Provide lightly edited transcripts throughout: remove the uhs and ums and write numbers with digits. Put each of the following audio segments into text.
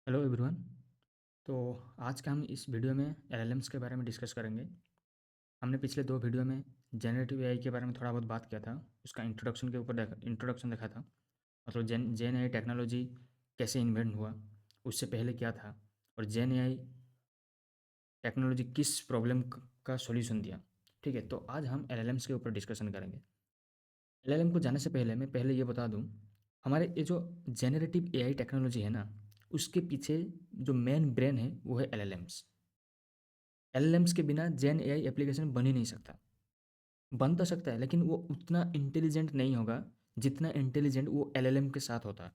Hello everyone. तो आज का हम इस वीडियो में एलएलएम्स के बारे में डिस्कस करेंगे। हमने पिछले दो वीडियो में जनरेटिव एआई के बारे में थोड़ा बहुत बात किया था। उसका इंट्रोडक्शन के ऊपर इंट्रोडक्शन देखा था, मतलब जेन एआई टेक्नोलॉजी कैसे इन्वेंट हुआ, उससे पहले क्या था, और जेन एआई टेक्नोलॉजी किस प्रॉब्लम का सॉल्यूशन दिया। ठीक है, तो आज हम एलएलएम्स के ऊपर डिस्कशन करेंगे। एलएलएम को जाने से पहले मैं पहले ये बता दूं, हमारे ये जो जेनरेटिव एआई टेक्नोलॉजी है ना, उसके पीछे जो मेन ब्रेन है वो है एलएलएम्स। एलएलएम्स के बिना जेन एआई एप्लीकेशन बन ही नहीं सकता। बन तो सकता है लेकिन वो उतना इंटेलिजेंट नहीं होगा जितना इंटेलिजेंट वो एलएलएम के साथ होता है।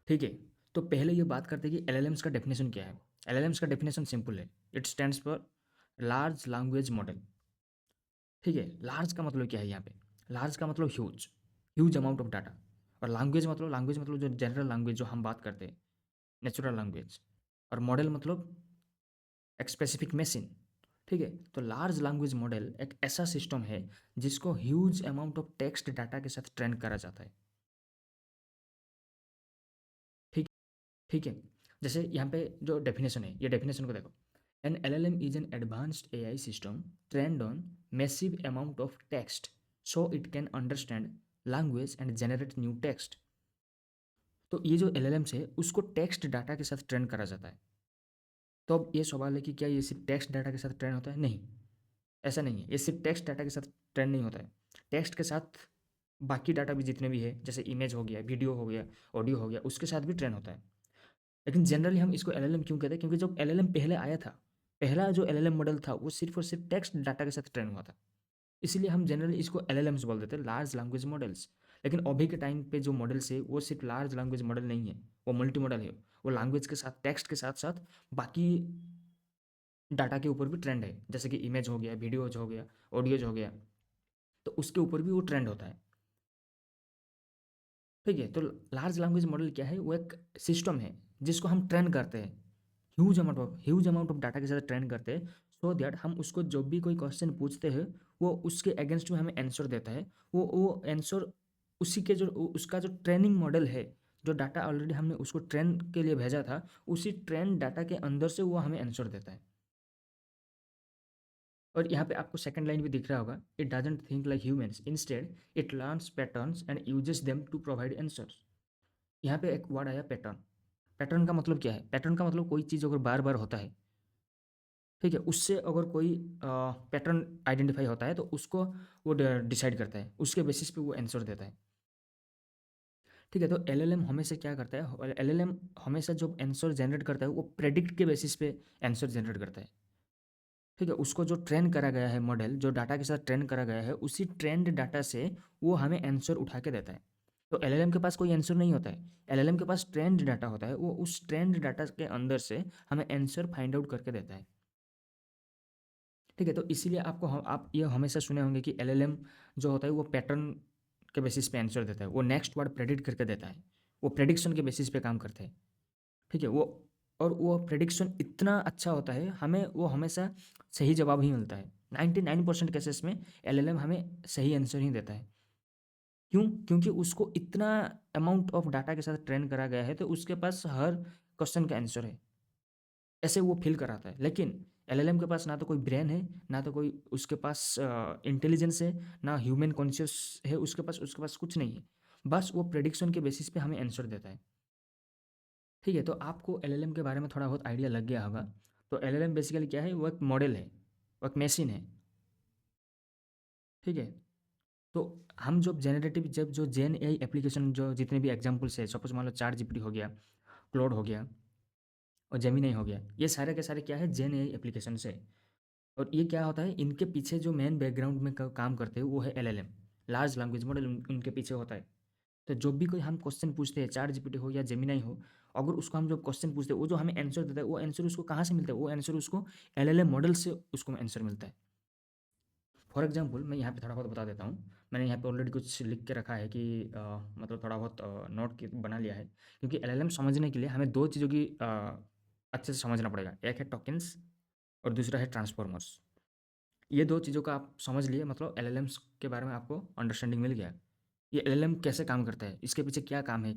ठीक है, तो पहले ये बात करते हैं कि एलएलएम्स का डेफिनेशन क्या है। एलएलएम्स का डेफिनेशन सिंपल है, it stands for large language model. ठीक है, लार्ज का मतलब क्या है यहाँ पे? लार्ज का मतलब huge, huge amount of data. और लैंग्वेज मतलब जो जनरल लैंग्वेज जो हम बात करते हैं, नेचुरल लैंग्वेज। और मॉडल मतलब एक स्पेसिफिक मशीन। ठीक है, तो लार्ज लैंग्वेज मॉडल एक ऐसा सिस्टम है जिसको huge amount of text data के साथ ट्रेन करा जाता है। ठीक ठीक है, जैसे यहाँ पे जो डेफिनेशन है, ये डेफिनेशन को देखो। An LLM is an advanced AI system trained on massive amount of text so it can understand language and generate new text. तो ये जो एलएलएम्स है उसको टेक्स्ट डाटा के साथ ट्रेन करा जाता है। तो अब ये सवाल है कि क्या ये सिर्फ टेक्स्ट डाटा के साथ ट्रेन होता है? नहीं, ऐसा नहीं है। ये सिर्फ टेक्स्ट डाटा के साथ ट्रेन नहीं होता है। टेक्स्ट के साथ बाकी डाटा भी जितने भी है, जैसे इमेज हो गया, वीडियो हो गया, ऑडियो हो गया, उसके साथ भी ट्रेन होता है। लेकिन जनरली हम इसको एलएलएम क्यों कहते हैं? क्योंकि जब एलएलएम पहले आया था, पहला जो एलएलएम मॉडल था वो सिर्फ और सिर्फ टेक्स्ट डाटा के साथ ट्रेन हुआ था। इसीलिए हम जनरली इसको एलएलएम्स बोल देते हैं, लार्ज लैंग्वेज मॉडल्स। लेकिन अभी के टाइम पे जो मॉडल्स है वो सिर्फ लार्ज लैंग्वेज मॉडल नहीं है, वो मल्टी मॉडल है। वो लैंग्वेज के साथ, टेक्स्ट के साथ साथ बाकी डाटा के ऊपर भी ट्रेंड है, जैसे कि इमेज हो गया, वीडियोज हो गया, ऑडियोज हो गया, तो उसके ऊपर भी वो ट्रेंड होता है। ठीक है, तो लार्ज लैंग्वेज मॉडल क्या है? वो एक सिस्टम है जिसको हम ट्रेन करते हैं, ह्यूज अमाउंट ऑफ डाटा के साथ ट्रेन करते हैं, सो दैट हम उसको जब भी कोई क्वेश्चन पूछते हैं वो उसके अगेंस्ट में हमें आंसर देता है। वो आंसर उसी के जो उसका जो ट्रेनिंग मॉडल है, जो डाटा ऑलरेडी हमने उसको ट्रेन के लिए भेजा था, उसी ट्रेन डाटा के अंदर से वो हमें आंसर देता है। और यहाँ पे आपको सेकंड लाइन भी दिख रहा होगा, it doesn't think like humans, instead it learns patterns and uses them to provide answers. यहाँ पे एक वर्ड आया पैटर्न। पैटर्न का मतलब क्या है? पैटर्न का मतलब कोई चीज़ अगर बार बार होता है, ठीक है, उससे अगर कोई पैटर्न आइडेंटिफाई होता है तो उसको वो डिसाइड करता है, उसके बेसिस पे वो आंसर देता है। ठीक है, तो एलएलएम हमेशा क्या करता है? एलएलएम हमेशा जो आंसर जनरेट करता है वो प्रेडिक्ट के बेसिस पे आंसर जनरेट करता है। ठीक है, उसको जो ट्रेन करा गया है मॉडल, जो डाटा के साथ ट्रेन करा गया है, उसी ट्रेंड डाटा से वो हमें आंसर उठा के देता है। तो एलएलएम के पास कोई आंसर नहीं होता है, एलएलएम के पास ट्रेंड डाटा होता है, वो उस ट्रेंड डाटा के अंदर से हमें आंसर फाइंड आउट करके देता है। ठीक है, तो इसीलिए आप ये हमेशा सुने होंगे कि एलएलएम जो होता है वो पैटर्न के बेसिस पे आंसर देता है, वो नेक्स्ट वर्ड प्रेडिक्ट करके देता है, वो प्रेडिक्शन के बेसिस पे काम करता है। ठीक है, वो प्रेडिक्शन इतना अच्छा होता है, हमें वो हमेशा सही जवाब ही मिलता है। 99% केसेस में एलएलएम हमें सही आंसर ही देता है। क्यों? क्योंकि उसको इतना अमाउंट ऑफ डाटा के साथ ट्रेन करा गया है तो उसके पास हर क्वेश्चन का आंसर है, ऐसे वो फील कराता है। लेकिन एलएलएम के पास ना तो कोई ब्रेन है, ना तो कोई उसके पास इंटेलिजेंस है, ना ह्यूमन कॉन्शियस है उसके पास कुछ नहीं है। बस वो प्रेडिक्शन के बेसिस पे हमें आंसर देता है। ठीक है, तो आपको एलएलएम के बारे में थोड़ा बहुत आइडिया लग गया होगा। तो एलएलएम बेसिकली क्या है? वो एक मॉडल है, वो एक मशीन है। ठीक है, तो हम जब जो जेन एआई एप्लीकेशन जो जितने भी एग्जांपल्स है, सपोज मान लो चार जीपीटी हो गया, क्लोड हो गया, और जेमिनी हो गया, ये सारे के सारे क्या है? जेन एआई एप्लीकेशन है। और ये क्या होता है, इनके पीछे जो मेन बैकग्राउंड में काम करते हैं वो है एलएलएम, लार्ज लैंग्वेज मॉडल उनके पीछे होता है। तो जो भी कोई हम क्वेश्चन पूछते हैं, चार जीपीटी हो या जेमिनाई हो, अगर उसको हम जो क्वेश्चन पूछते हैं वो जो हमें आंसर देता है, वो आंसर उसको कहाँ से मिलता है? वो आंसर उसको एलएलएम मॉडल से उसको आंसर मिलता है। फॉर एग्जांपल मैं यहाँ पे थोड़ा बहुत बता देता हूँ। मैंने यहाँ पे ऑलरेडी कुछ लिख के रखा है कि मतलब थोड़ा बहुत नोट बना लिया है, क्योंकि एलएलएम समझने के लिए हमें दो चीज़ों की अच्छे से समझना पड़ेगा। एक है टोकन्स और दूसरा है ट्रांसफॉर्मर्स। ये दो चीज़ों का आप समझ लिए, मतलब एलएलएम्स के बारे में आपको अंडरस्टैंडिंग मिल गया। ये एलएलएम कैसे काम करता है, इसके पीछे क्या काम है,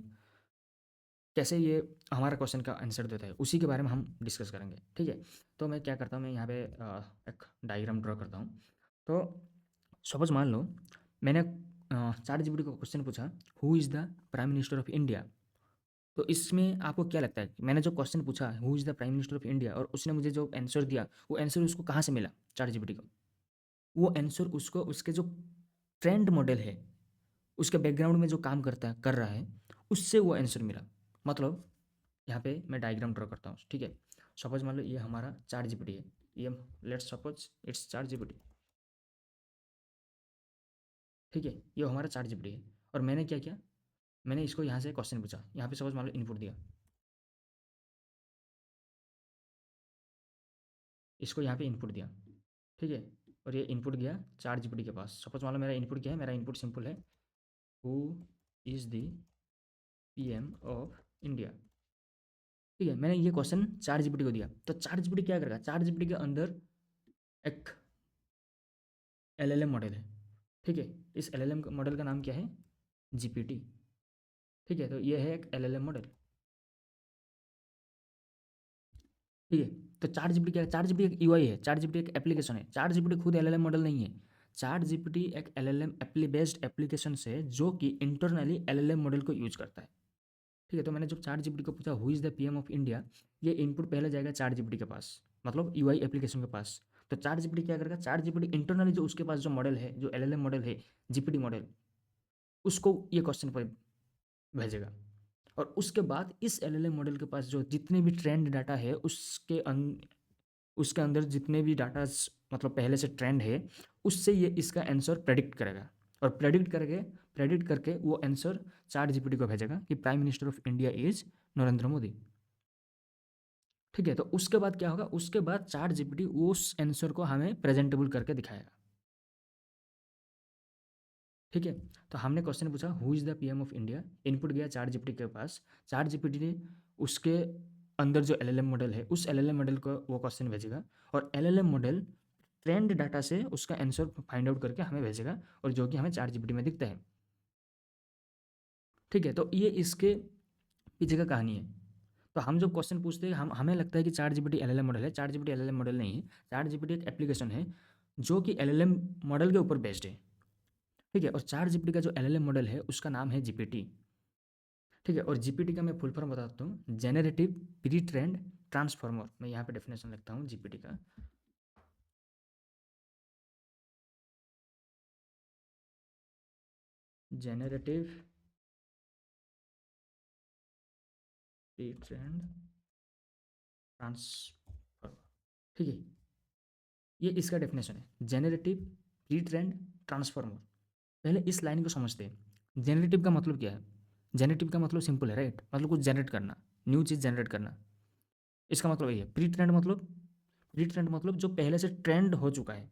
कैसे ये हमारा क्वेश्चन का आंसर देता है, उसी के बारे में हम डिस्कस करेंगे। ठीक है, तो मैं क्या करता हूँ, मैं यहाँ पे एक डायग्राम ड्रॉ करता हूँ। तो सपोज मान लो मैंने चैट जीपीटी को क्वेश्चन पूछा, who is the prime minister of India. तो इसमें आपको क्या लगता है कि मैंने जो क्वेश्चन पूछा who is the prime minister of India, और उसने मुझे जो आंसर दिया, वो आंसर उसको कहाँ से मिला, चैट जीपीटी को। वो आंसर उसको उसके जो ट्रेंड मॉडल है, उसके बैकग्राउंड में जो काम करता है कर रहा है, उससे वो आंसर मिला। मतलब यहाँ पे मैं डायग्राम ड्रॉ करता हूँ। ठीक है, सपोज मान लो ये हमारा चैट जीपीटी है, ये let's suppose it's chat GPT. ठीक है, ये हमारा चैट जीपीटी है, और मैंने क्या किया, मैंने इसको यहाँ से क्वेश्चन पूछा, यहाँ पे सपोज मान लो इनपुट दिया, इसको यहाँ पे इनपुट दिया। ठीक है, और ये इनपुट गया चैट जीपीटी के पास। सपोज मान लो मेरा इनपुट क्या है, मेरा इनपुट सिंपल है, who is the PM of India. ठीक है, मैंने ये क्वेश्चन चैट जीपीटी को दिया, तो चैट जीपीटी क्या करेगा, चैट जीपीटी के अंदर एक एलएलएम मॉडल है। ठीक है, इस एलएलएम मॉडल का नाम क्या है, जीपीटी। ठीक है, तो ये है एक एलएलएम मॉडल। ठीक है, तो चार जीपीटी क्या है, चार जीपीटी एक यूआई है, चार जीपीटी एक एप्लीकेशन है, चार जीपीटी खुद एलएलएम मॉडल नहीं है। चार जीपीटी एक एलएलएम बेस्ड एप्लीकेशन है जो कि इंटरनली एलएलएम मॉडल को यूज करता है। ठीक है, तो मैंने जब चार जीपीटी को पूछा who is the PM of India, ये इनपुट पहले जाएगा चार जीपीटी के पास, मतलब यूआई एप्लीकेशन के पास। तो चार जीपीटी क्या करेगा, चार जीपीटी इंटरनली जो उसके पास जो मॉडल है, जो एलएलएम मॉडल है, जीपीटी मॉडल, उसको ये क्वेश्चन पर भेजेगा। और उसके बाद इस एलएलएम मॉडल के पास जो जितने भी ट्रेंड डाटा है, उसके अंदर जितने भी डाटा मतलब पहले से ट्रेंड है, उससे ये इसका आंसर प्रेडिक्ट करेगा, और प्रेडिक्ट करके वो आंसर चैट जीपीटी को भेजेगा कि prime minister of India is Narendra Modi. ठीक है, तो उसके बाद क्या होगा, उसके बाद चैट जीपीटी उस आंसर को हमें प्रेजेंटेबल करके दिखाएगा। ठीक है, तो हमने क्वेश्चन पूछा who is the PM of India, input गया चार जीपीटी के पास, चार जीपीटी ने उसके अंदर जो एलएलएम मॉडल है, उस एलएलएम मॉडल को वो क्वेश्चन भेजेगा, और एलएलएम मॉडल ट्रेंड डाटा से उसका आंसर फाइंड आउट करके हमें भेजेगा, और जो कि हमें चार जीपीटी में दिखता है। ठीक है, तो ये इसके पीछे का कहानी है। तो हम जब क्वेश्चन पूछते हैं, हम हमें लगता है कि चार जीपीटी एलएलएम मॉडल है, चार जीपीटी एलएलएम मॉडल नहीं है। चार जीपीटी एक एप्लीकेशन है जो कि एलएलएम मॉडल के ऊपर बेस्ड है। ठीक है, और चार जीपीटी का जो एलएलएम मॉडल है उसका नाम है जीपीटी। ठीक है, और जीपीटी का मैं फुल फॉर्म बताता हूँ, जेनरेटिव प्री ट्रेंड ट्रांसफॉर्मर। मैं यहाँ पे डेफिनेशन लिखता हूँ जीपीटी का। Generative pre trend transformer. ठीक है, ये इसका डेफिनेशन है, जेनरेटिव प्री ट्रेंड ट्रांसफॉर्मर। पहले इस लाइन को समझते हैं, जेनरेटिव का मतलब क्या है। जेनरेटिव का मतलब सिंपल है, राइट, मतलब कुछ जनरेट करना, न्यू चीज़ जनरेट करना। इसका मतलब ये है। प्री ट्रेंड मतलब जो पहले से ट्रेंड हो चुका है।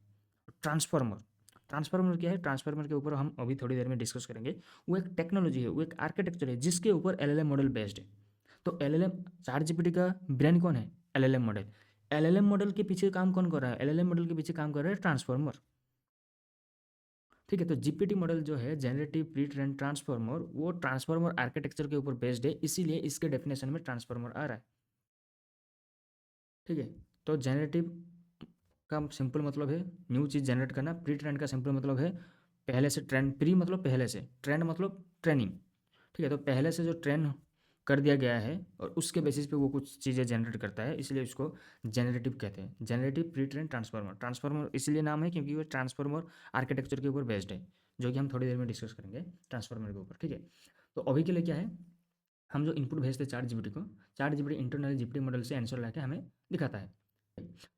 ट्रांसफॉर्मर, ट्रांसफॉर्मर क्या है, ट्रांसफॉर्मर के ऊपर हम अभी थोड़ी देर में डिस्कस करेंगे। वो एक टेक्नोलॉजी है, वो एक आर्किटेक्चर है जिसके ऊपर एलएलएम मॉडल बेस्ड है। तो एलएलएम, चार जीपीटी का ब्रेन कौन है, एलएलएम मॉडल। एलएलएम मॉडल के पीछे काम कौन कर रहा है, एलएलएम मॉडल के पीछे काम कर रहा है ट्रांसफॉर्मर। ठीक है, तो जीपीटी मॉडल जो है, जनरेटिव प्री ट्रेंड ट्रांसफॉर्मर, वो ट्रांसफॉर्मर आर्किटेक्चर के ऊपर बेस्ड है, इसीलिए इसके डेफिनेशन में ट्रांसफॉर्मर आ रहा है। ठीक है, तो जनरेटिव का सिंपल मतलब है न्यू चीज़ जनरेट करना, प्री ट्रेंड का सिंपल मतलब है पहले से ट्रेंड, प्री मतलब पहले से, ट्रेंड मतलब ट्रेनिंग। ठीक है, तो पहले से जो ट्रेन कर दिया गया है और उसके बेसिस पे वो कुछ चीज़ें जनरेट करता है, इसलिए उसको जनरेटिव कहते हैं। Generative pre train transformer, transformer इसलिए नाम है क्योंकि वो ट्रांसफार्मर आर्किटेक्चर के ऊपर बेस्ड है, जो कि हम थोड़ी देर में डिस्कस करेंगे ट्रांसफार्मर के ऊपर। ठीक है, तो अभी के लिए क्या है, हम जो इनपुट भेजते हैं चार जीपीटी को, चार जीपीटी इंटरनल जीपीटी मॉडल से आंसर लाके हमें दिखाता है।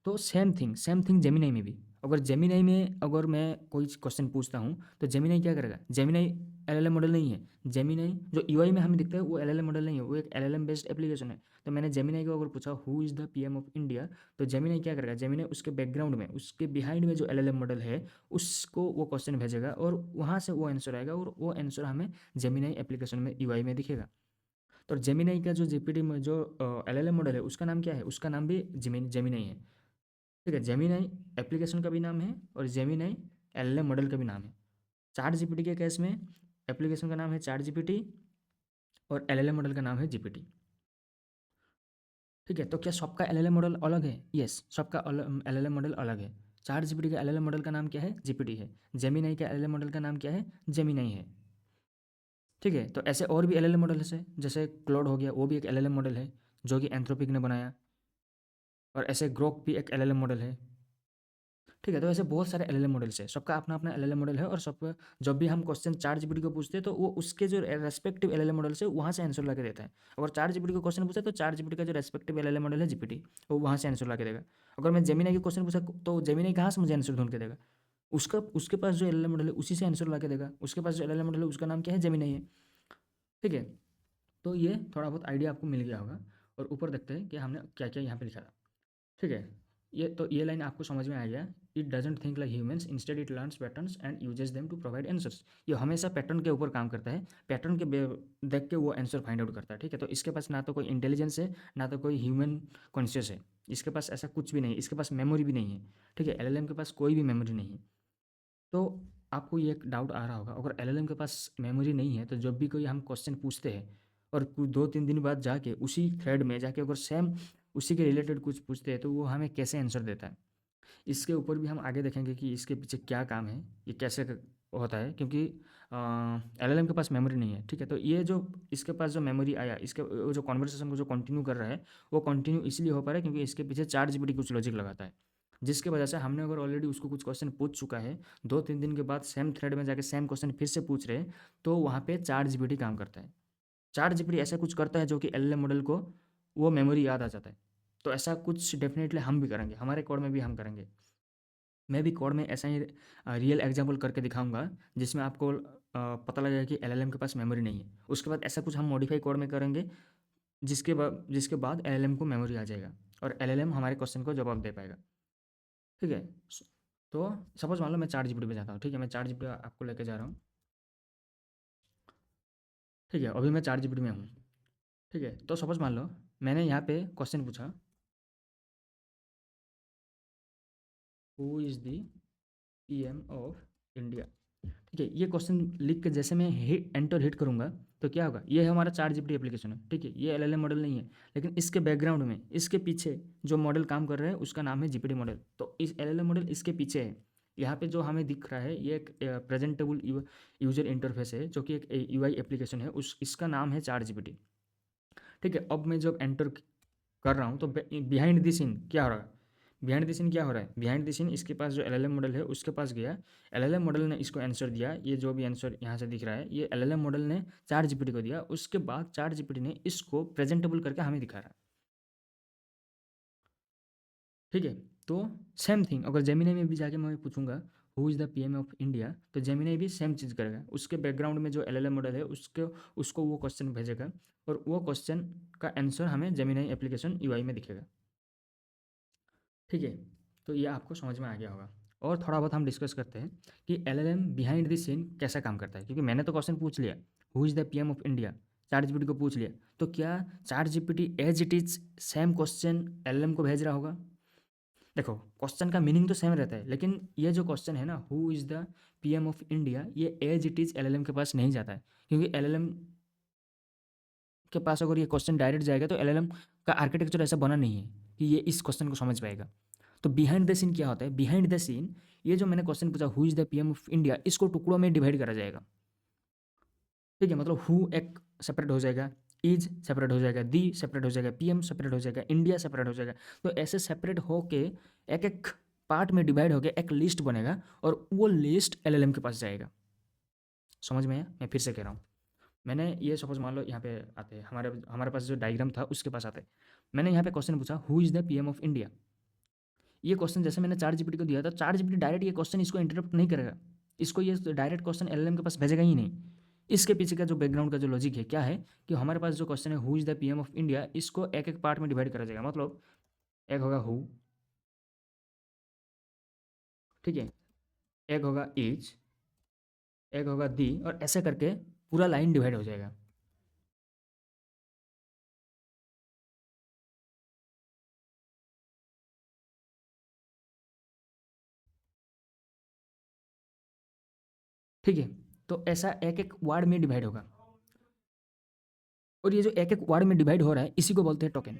तो सेम थिंग जेमिनाई में भी। अगर जेमिनाई में अगर मैं कोई क्वेश्चन पूछता हूँ, तो जेमिनाई क्या करेगा, जेमिनाई एलएलएम मॉडल नहीं है। जेमिनाई जो यूआई में हमें दिखता है वो एलएलएम मॉडल नहीं है, वो एक एलएलएम बेस्ड एप्लीकेशन है। तो मैंने जेमिनाई को अगर पूछा who is the PM of India, तो जेमिनाई क्या करेगा, जेमिनाई उसके बैकग्राउंड में, उसके बिहाइंड में जो एलएलएम मॉडल है, उसको वो क्वेश्चन भेजेगा, और वहाँ से वो आंसर आएगा, और वो आंसर हमें जेमिनाई एप्लीकेशन में यूआई में दिखेगा। तो जेमिनाई का जो जीपीटी में जो एलएलएम मॉडल है, उसका नाम क्या है, उसका नाम भी जेमिनाई है। ठीक है, जेमिनाई एप्लीकेशन का भी नाम है, और जेमिनाई एलएलएम मॉडल का भी नाम है। चार जीपीटी के केस में एप्लीकेशन का नाम है चैट जीपीटी और एलएलएम मॉडल का नाम है जीपीटी। ठीक है, तो क्या सबका एलएलएम मॉडल अलग है? यस, सबका एलएलएम मॉडल अलग है। चैट जीपीटी का एलएलएम मॉडल का नाम क्या है? जीपीटी है। जेमिनाई का एलएलएम मॉडल का नाम क्या है? जेमिनाई है। ठीक है, तो ऐसे और भी एलएलएम मॉडल है, जैसे क्लॉड हो गया, वो भी एक एलएलएम मॉडल है जो कि एंथ्रोपिक ने बनाया। और ऐसे ग्रोक भी एक एलएलएम मॉडल है। ठीक है, तो ऐसे बहुत सारे एलएलएम मॉडल्स है, सबका अपना अपना एलएलएम मॉडल है। और सब जब भी हम क्वेश्चन चार जीपीटी को पूछते हैं तो वो उसके जो रेस्पेक्टिव एलएलएम मॉडल है वहाँ से आंसर ला के देता है। अगर चार जीपीटी को क्वेश्चन पूछा तो चार जीपीटी का जो रेस्पेक्टिव एलएलएम मॉडल है जीपीटी, वो वहाँ से आंसर ला के देगा। अगर मैं जेमिनाई के क्वेश्चन पूछा तो जेमिनाई कहाँ से मुझे आंसर ढूंढ के देगा? उसका उसके पास जो एलएलएम मॉडल है उसी से आंसर ला के देगा। उसके पास जो एलएलएम मॉडल है उसका नाम क्या है? जेमिनाई है। ठीक है, तो ये थोड़ा बहुत आइडिया आपको मिल गया होगा। और ऊपर देखते हैं कि हमने क्या क्या यहाँ पे लिखा था। ठीक है, ये लाइन आपको समझ में आ गया। It doesn't think like humans, instead it learns patterns and uses them to provide answers. ये हमेशा पैटर्न के ऊपर काम करता है, पैटर्न के देख के वो आंसर फाइंड आउट करता है। ठीक है, तो इसके पास ना तो कोई इंटेलिजेंस है, ना तो कोई ह्यूमन कॉन्शियस है। इसके पास ऐसा कुछ भी नहीं है, इसके पास मेमोरी भी नहीं है। ठीक है, एलएलएम के पास कोई भी मेमोरी नहीं है। तो आपको ये एक डाउट आ रहा होगा, अगर एलएलएम के पास मेमोरी नहीं है तो जब भी कोई हम क्वेश्चन पूछते हैं और कुछ 2-3 दिन बाद जाके उसी थ्रेड में जाके अगर सेम उसी के रिलेटेड कुछ पूछते हैं तो वो हमें कैसे आंसर देता है, इसके ऊपर भी हम आगे देखेंगे कि इसके पीछे क्या काम है, ये कैसे होता है। क्योंकि एलएलएम के पास मेमोरी नहीं है। ठीक है, तो ये जो इसके पास जो मेमोरी आया, इसके वो जो कॉन्वर्सेशन को जो कंटिन्यू कर रहा है वो कंटिन्यू इसलिए हो पा रहा है क्योंकि इसके पीछे चार जीपीटी कुछ लॉजिक लगाता है, जिसके वजह से हमने अगर ऑलरेडी उसको कुछ क्वेश्चन पूछ चुका है, 2-3 दिन के बाद सेम थ्रेड में जाके सेम क्वेश्चन फिर से पूछ रहे हैं, तो वहाँ पे चार जीपीटी काम करता है। चार जीपीटी ऐसा कुछ करता है जो कि एलएलएम मॉडल को वो मेमोरी याद आ जाता है। तो ऐसा कुछ डेफिनेटली हम भी करेंगे, हमारे कोड में भी हम करेंगे। मैं भी कोड में ऐसा ही रियल एग्जाम्पल करके दिखाऊंगा जिसमें आपको पता लगेगा कि एलएलएम के पास मेमोरी नहीं है। उसके बाद ऐसा कुछ हम मॉडिफाई कोड में करेंगे जिसके बाद एलएलएम को मेमोरी आ जाएगा और एलएलएम हमारे क्वेश्चन को जवाब दे पाएगा। ठीक है, तो सपोज मान लो मैं चार जीपीटी पे जाता हूँ। ठीक है, मैं चार जीपीटी आपको लेके जा रहा हूँ। ठीक है, अभी मैं चार जीपीटी में हूँ। ठीक है, तो सपोज मान लो मैंने यहाँ पे क्वेश्चन पूछा, who is the PM of India. ठीक है, ये क्वेश्चन लिख के जैसे मैं एंटर हिट करूंगा तो क्या होगा? ये है हमारा चार जीपीटी एप्लीकेशन है। ठीक है, ये एलएलएम मॉडल नहीं है, लेकिन इसके बैकग्राउंड में इसके पीछे जो मॉडल काम कर रहा है उसका नाम है जीपीटी मॉडल। तो इस एलएलएम मॉडल इसके पीछे है। यहाँ पे जो हमें दिख रहा है ये एक प्रेजेंटेबल यूजर इंटरफेस है जो कि एक यूआई एप्लीकेशन है, उस इसका नाम है चार जीपीटी। ठीक है, अब मैं जब एंटर कर रहा हूँ तो बिहाइंड द सीन क्या हो रहा है? बिहाइंड द सीन क्या हो रहा है? बिहाइंड द सीन इसके पास जो एलएलएम मॉडल है उसके पास गया, एलएलएम मॉडल ने इसको आंसर दिया। ये जो भी आंसर यहाँ से दिख रहा है ये एलएलएम मॉडल ने चार जीपीटी को दिया। उसके बाद चार जीपीटी ने इसको प्रेजेंटेबल करके हमें दिखा रहा है। ठीक है, तो सेम थिंग अगर जेमिनी में भी जाके मैं पूछूंगा who is the PM of India, तो जेमिनी भी सेम चीज़ करेगा। उसके बैकग्राउंड में जो एलएलएम मॉडल है उसको वो क्वेश्चन भेजेगा और वो क्वेश्चन का आंसर हमें जेमिनी एप्लीकेशन यूआई में दिखेगा। ठीक है, तो ये आपको समझ में आ गया होगा। और थोड़ा बहुत हम डिस्कस करते हैं कि एलएलएम बिहाइंड द सीन कैसा काम करता है। क्योंकि मैंने तो क्वेश्चन पूछ लिया, who is the PM of India, chat GPT को पूछ लिया, तो क्या chat GPT as it is same question LLM को भेज रहा होगा? देखो, क्वेश्चन का मीनिंग तो सेम रहता है, लेकिन ये जो क्वेश्चन है ना, who is the PM of India, ये एज इट इज एलएलएम के पास नहीं जाता है। क्योंकि एलएलएम के पास अगर ये क्वेश्चन डायरेक्ट जाएगा तो एलएलएम का आर्किटेक्चर ऐसा बना नहीं है कि ये इस क्वेश्चन को समझ पाएगा। तो बिहाइंड द सीन क्या होता है? बिहाइंड द सीन ये जो मैंने क्वेश्चन पूछा who is the PM of India, इसको टुकड़ों में डिवाइड करा जाएगा। ठीक है, मतलब हु एक सेपरेट हो जाएगा, इज सेपरेट हो जाएगा, दी सेपरेट हो जाएगा, पीएम सेपरेट हो जाएगा, इंडिया सेपरेट हो जाएगा। तो ऐसे सेपरेट होके एक एक पार्ट में डिवाइड होकर एक लिस्ट बनेगा और वो लिस्ट एलएलएम के पास जाएगा। समझ में आया? मैं फिर से कह रहा हूँ, मैंने ये सपोज मान लो यहाँ पे आते हैं, हमारे हमारे पास जो डायग्राम था उसके पास आते हैं। मैंने यहाँ पे क्वेश्चन पूछा who is the PM of India. ये क्वेश्चन जैसे मैंने चार जीपीटी को दिया था, चार जीपीटी डायरेक्ट ये क्वेश्चन इसको इंटरप्ट नहीं करेगा, इसको ये डायरेक्ट क्वेश्चन एलएलएम के पास भेजेगा ही नहीं। इसके पीछे का जो बैकग्राउंड का जो लॉजिक है क्या है कि हमारे पास जो क्वेश्चन है who is the PM of India, इसको एक एक पार्ट में डिवाइड करा जाएगा। मतलब एक होगा हु, ठीक है, एक होगा इज, एक होगा दी, और ऐसे करके पूरा लाइन डिवाइड हो जाएगा। ठीक है, तो ऐसा एक एक वर्ड में डिवाइड होगा, और ये जो एक एक वर्ड में डिवाइड हो रहा है इसी को बोलते हैं टोकन।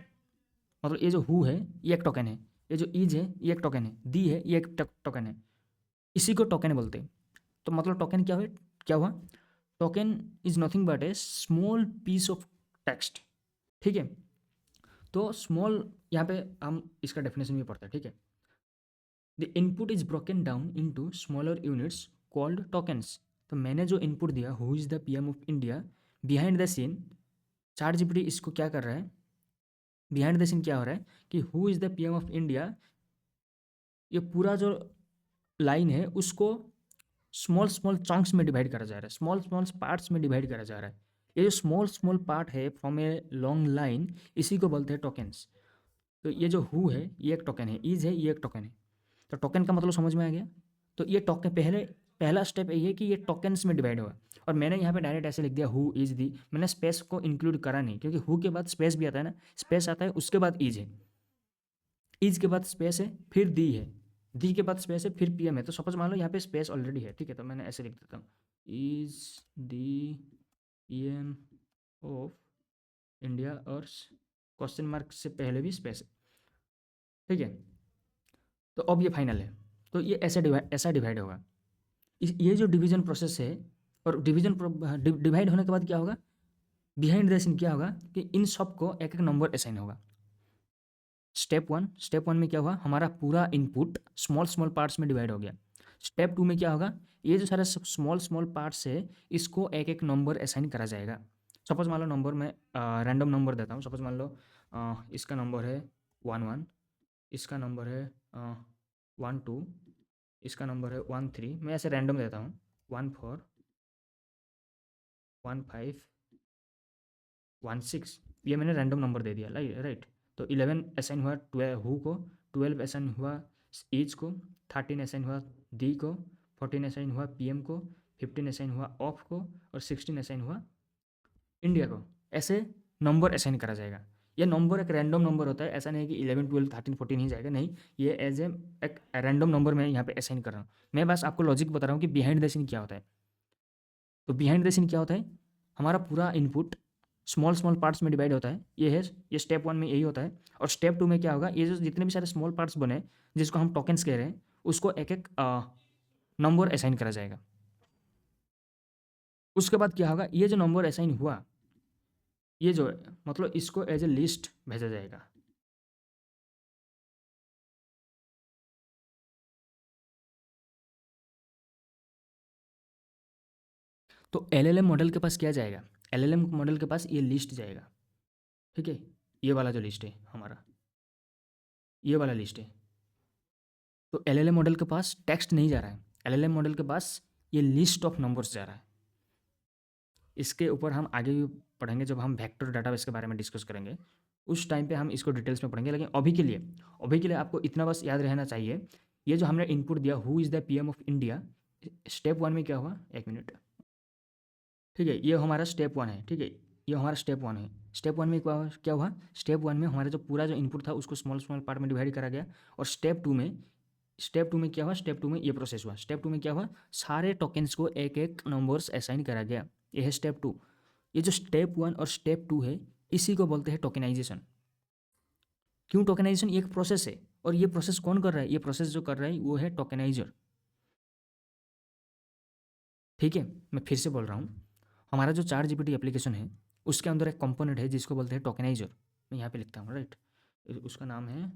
मतलब ये जो हु है ये एक टोकन है, ये जो इज है ये एक टोकन है, दी है ये एक टोकन है, इसी को टोकन बोलते हैं। तो मतलब टोकन क्या हुआ, क्या हुआ, token is nothing but a small piece of text. ठीक है, तो स्मॉल, यहाँ पे हम इसका डेफिनेशन भी पढ़ते हैं। ठीक है, the input is broken down into smaller units called tokens. तो मैंने जो इनपुट दिया who is the PM of India, behind the scene chat GPT इसको क्या कर रहा है, बिहाइंड द सीन क्या हो रहा है कि who is the PM of India, ये पूरा जो लाइन है उसको स्मॉल स्मॉल चंक्स में डिवाइड करा जा रहा है, स्मॉल स्मॉल पार्ट्स में डिवाइड करा जा रहा है। ये जो स्मॉल स्मॉल पार्ट है फ्रॉम ए लॉन्ग लाइन, इसी को बोलते हैं टोकन्स। तो ये जो हु है ये एक टोकन है, इज है ये एक टोकन है। तो टोकन का मतलब समझ में आ गया। तो ये टोकन पहले, पहला स्टेप ये है कि ये टोकन्स में डिवाइड होगा। और मैंने यहाँ पे डायरेक्ट ऐसे लिख दिया हु इज दी, मैंने स्पेस को इंक्लूड करा नहीं, क्योंकि हु के बाद स्पेस भी आता है ना, स्पेस आता है उसके बाद इज है, इज के बाद स्पेस है फिर दी है, दी के बाद स्पेस है फिर पीएम है। तो सपोज मान लो यहाँ पे स्पेस ऑलरेडी है, ठीक है, तो मैंने ऐसे लिख देता हूँ is the PM of India, और क्वेश्चन मार्क से पहले भी स्पेस है। ठीक है, तो अब ये फाइनल है। तो ये ऐसा डिवाइड होगा। ये जो डिवीजन प्रोसेस है, और डिवीजन डिवाइड होने के बाद क्या होगा, बिहाइंड द सीन क्या होगा कि इन सब को एक एक नंबर असाइन होगा। स्टेप वन में क्या हुआ, हमारा पूरा इनपुट स्मॉल स्मॉल पार्ट्स में डिवाइड हो गया। स्टेप टू में क्या होगा, ये जो सारे स्मॉल स्मॉल पार्ट्स है इसको एक एक नंबर असाइन करा जाएगा। सपोज मान लो नंबर में रैंडम नंबर देता हूँ। सपोज मान लो इसका नंबर है 1 1, इसका नंबर है 1 2, इसका नंबर है 1 3। मैं ऐसे रैंडम देता हूँ 1 4 1 5 1 6। ये मैंने रैंडम नंबर दे दिया, राइट। तो 11 असाइन हुआ हु को, 12 असाइन हुआ ईज को, 13 असाइन हुआ दी को, 14 असाइन हुआ पीएम को, 15 असाइन हुआ ऑफ को, और 16 असाइन हुआ इंडिया को। ऐसे नंबर असाइन करा जाएगा। ये नंबर एक रैंडम नंबर होता है, ऐसा नहीं कि 11 12 13 14 ही जाएगा, नहीं, ये एज ए एक रैंडम नंबर मैं यहाँ पे असाइन कर रहा हूँ। मैं बस आपको लॉजिक बता रहा हूँ कि बिहाइंड द सीन क्या होता है। तो बिहाइंड द सीन क्या होता है, हमारा पूरा इनपुट स्मॉल स्मॉल पार्ट्स में डिवाइड होता है, ये है, ये स्टेप वन में यही होता है। और स्टेप टू में क्या होगा, ये जो जितने भी सारे स्मॉल पार्ट्स बने जिसको हम टोकन्स कह रहे हैं, उसको एक एक नंबर असाइन करा जाएगा। उसके बाद क्या होगा, ये जो नंबर असाइन हुआ, ये जो मतलब इसको एज ए लिस्ट भेजा जाएगा। तो एलएलएम मॉडल के पास क्या जाएगा, एलएलएम मॉडल के पास ये लिस्ट जाएगा। ठीक है, ये वाला जो लिस्ट है हमारा, ये वाला लिस्ट है। तो एलएलएम मॉडल के पास टेक्स्ट नहीं जा रहा है, एलएलएम मॉडल के पास ये लिस्ट ऑफ नंबर्स जा रहा है। इसके ऊपर हम आगे भी पढ़ेंगे, जब हम वेक्टर डाटाबेस के बारे में डिस्कस करेंगे उस टाइम पे हम इसको डिटेल्स में पढ़ेंगे। लेकिन अभी के लिए आपको इतना बस याद रहना चाहिए, ये जो हमने इनपुट दिया who is the PM of India, step one में क्या हुआ, एक मिनट, ठीक है, ये हमारा स्टेप वन है। ठीक है, ये हमारा स्टेप वन है। स्टेप वन में क्या हुआ, स्टेप वन में हमारा जो पूरा जो इनपुट था उसको स्मॉल स्मॉल पार्ट में डिवाइड करा गया। और स्टेप टू में क्या हुआ, स्टेप टू में ये प्रोसेस हुआ। स्टेप टू में क्या हुआ, सारे टोकन्स को एक एक नंबर्स असाइन करा गया। ये है स्टेप टू। ये जो स्टेप वन और स्टेप टू है इसी को बोलते हैं टोकनाइजेशन। क्यों टोकनाइजेशन, ये एक प्रोसेस है, और ये प्रोसेस कौन कर रहा है, ये प्रोसेस जो कर रहा है वो है टोकनाइजर। ठीक है, मैं फिर से बोल रहा हूँ, हमारा जो चार जीपीटी एप्लीकेशन है उसके अंदर एक कंपोनेंट है जिसको बोलते हैं टोकनाइजर। मैं यहाँ पे लिखता हूँ, राइट, उसका नाम है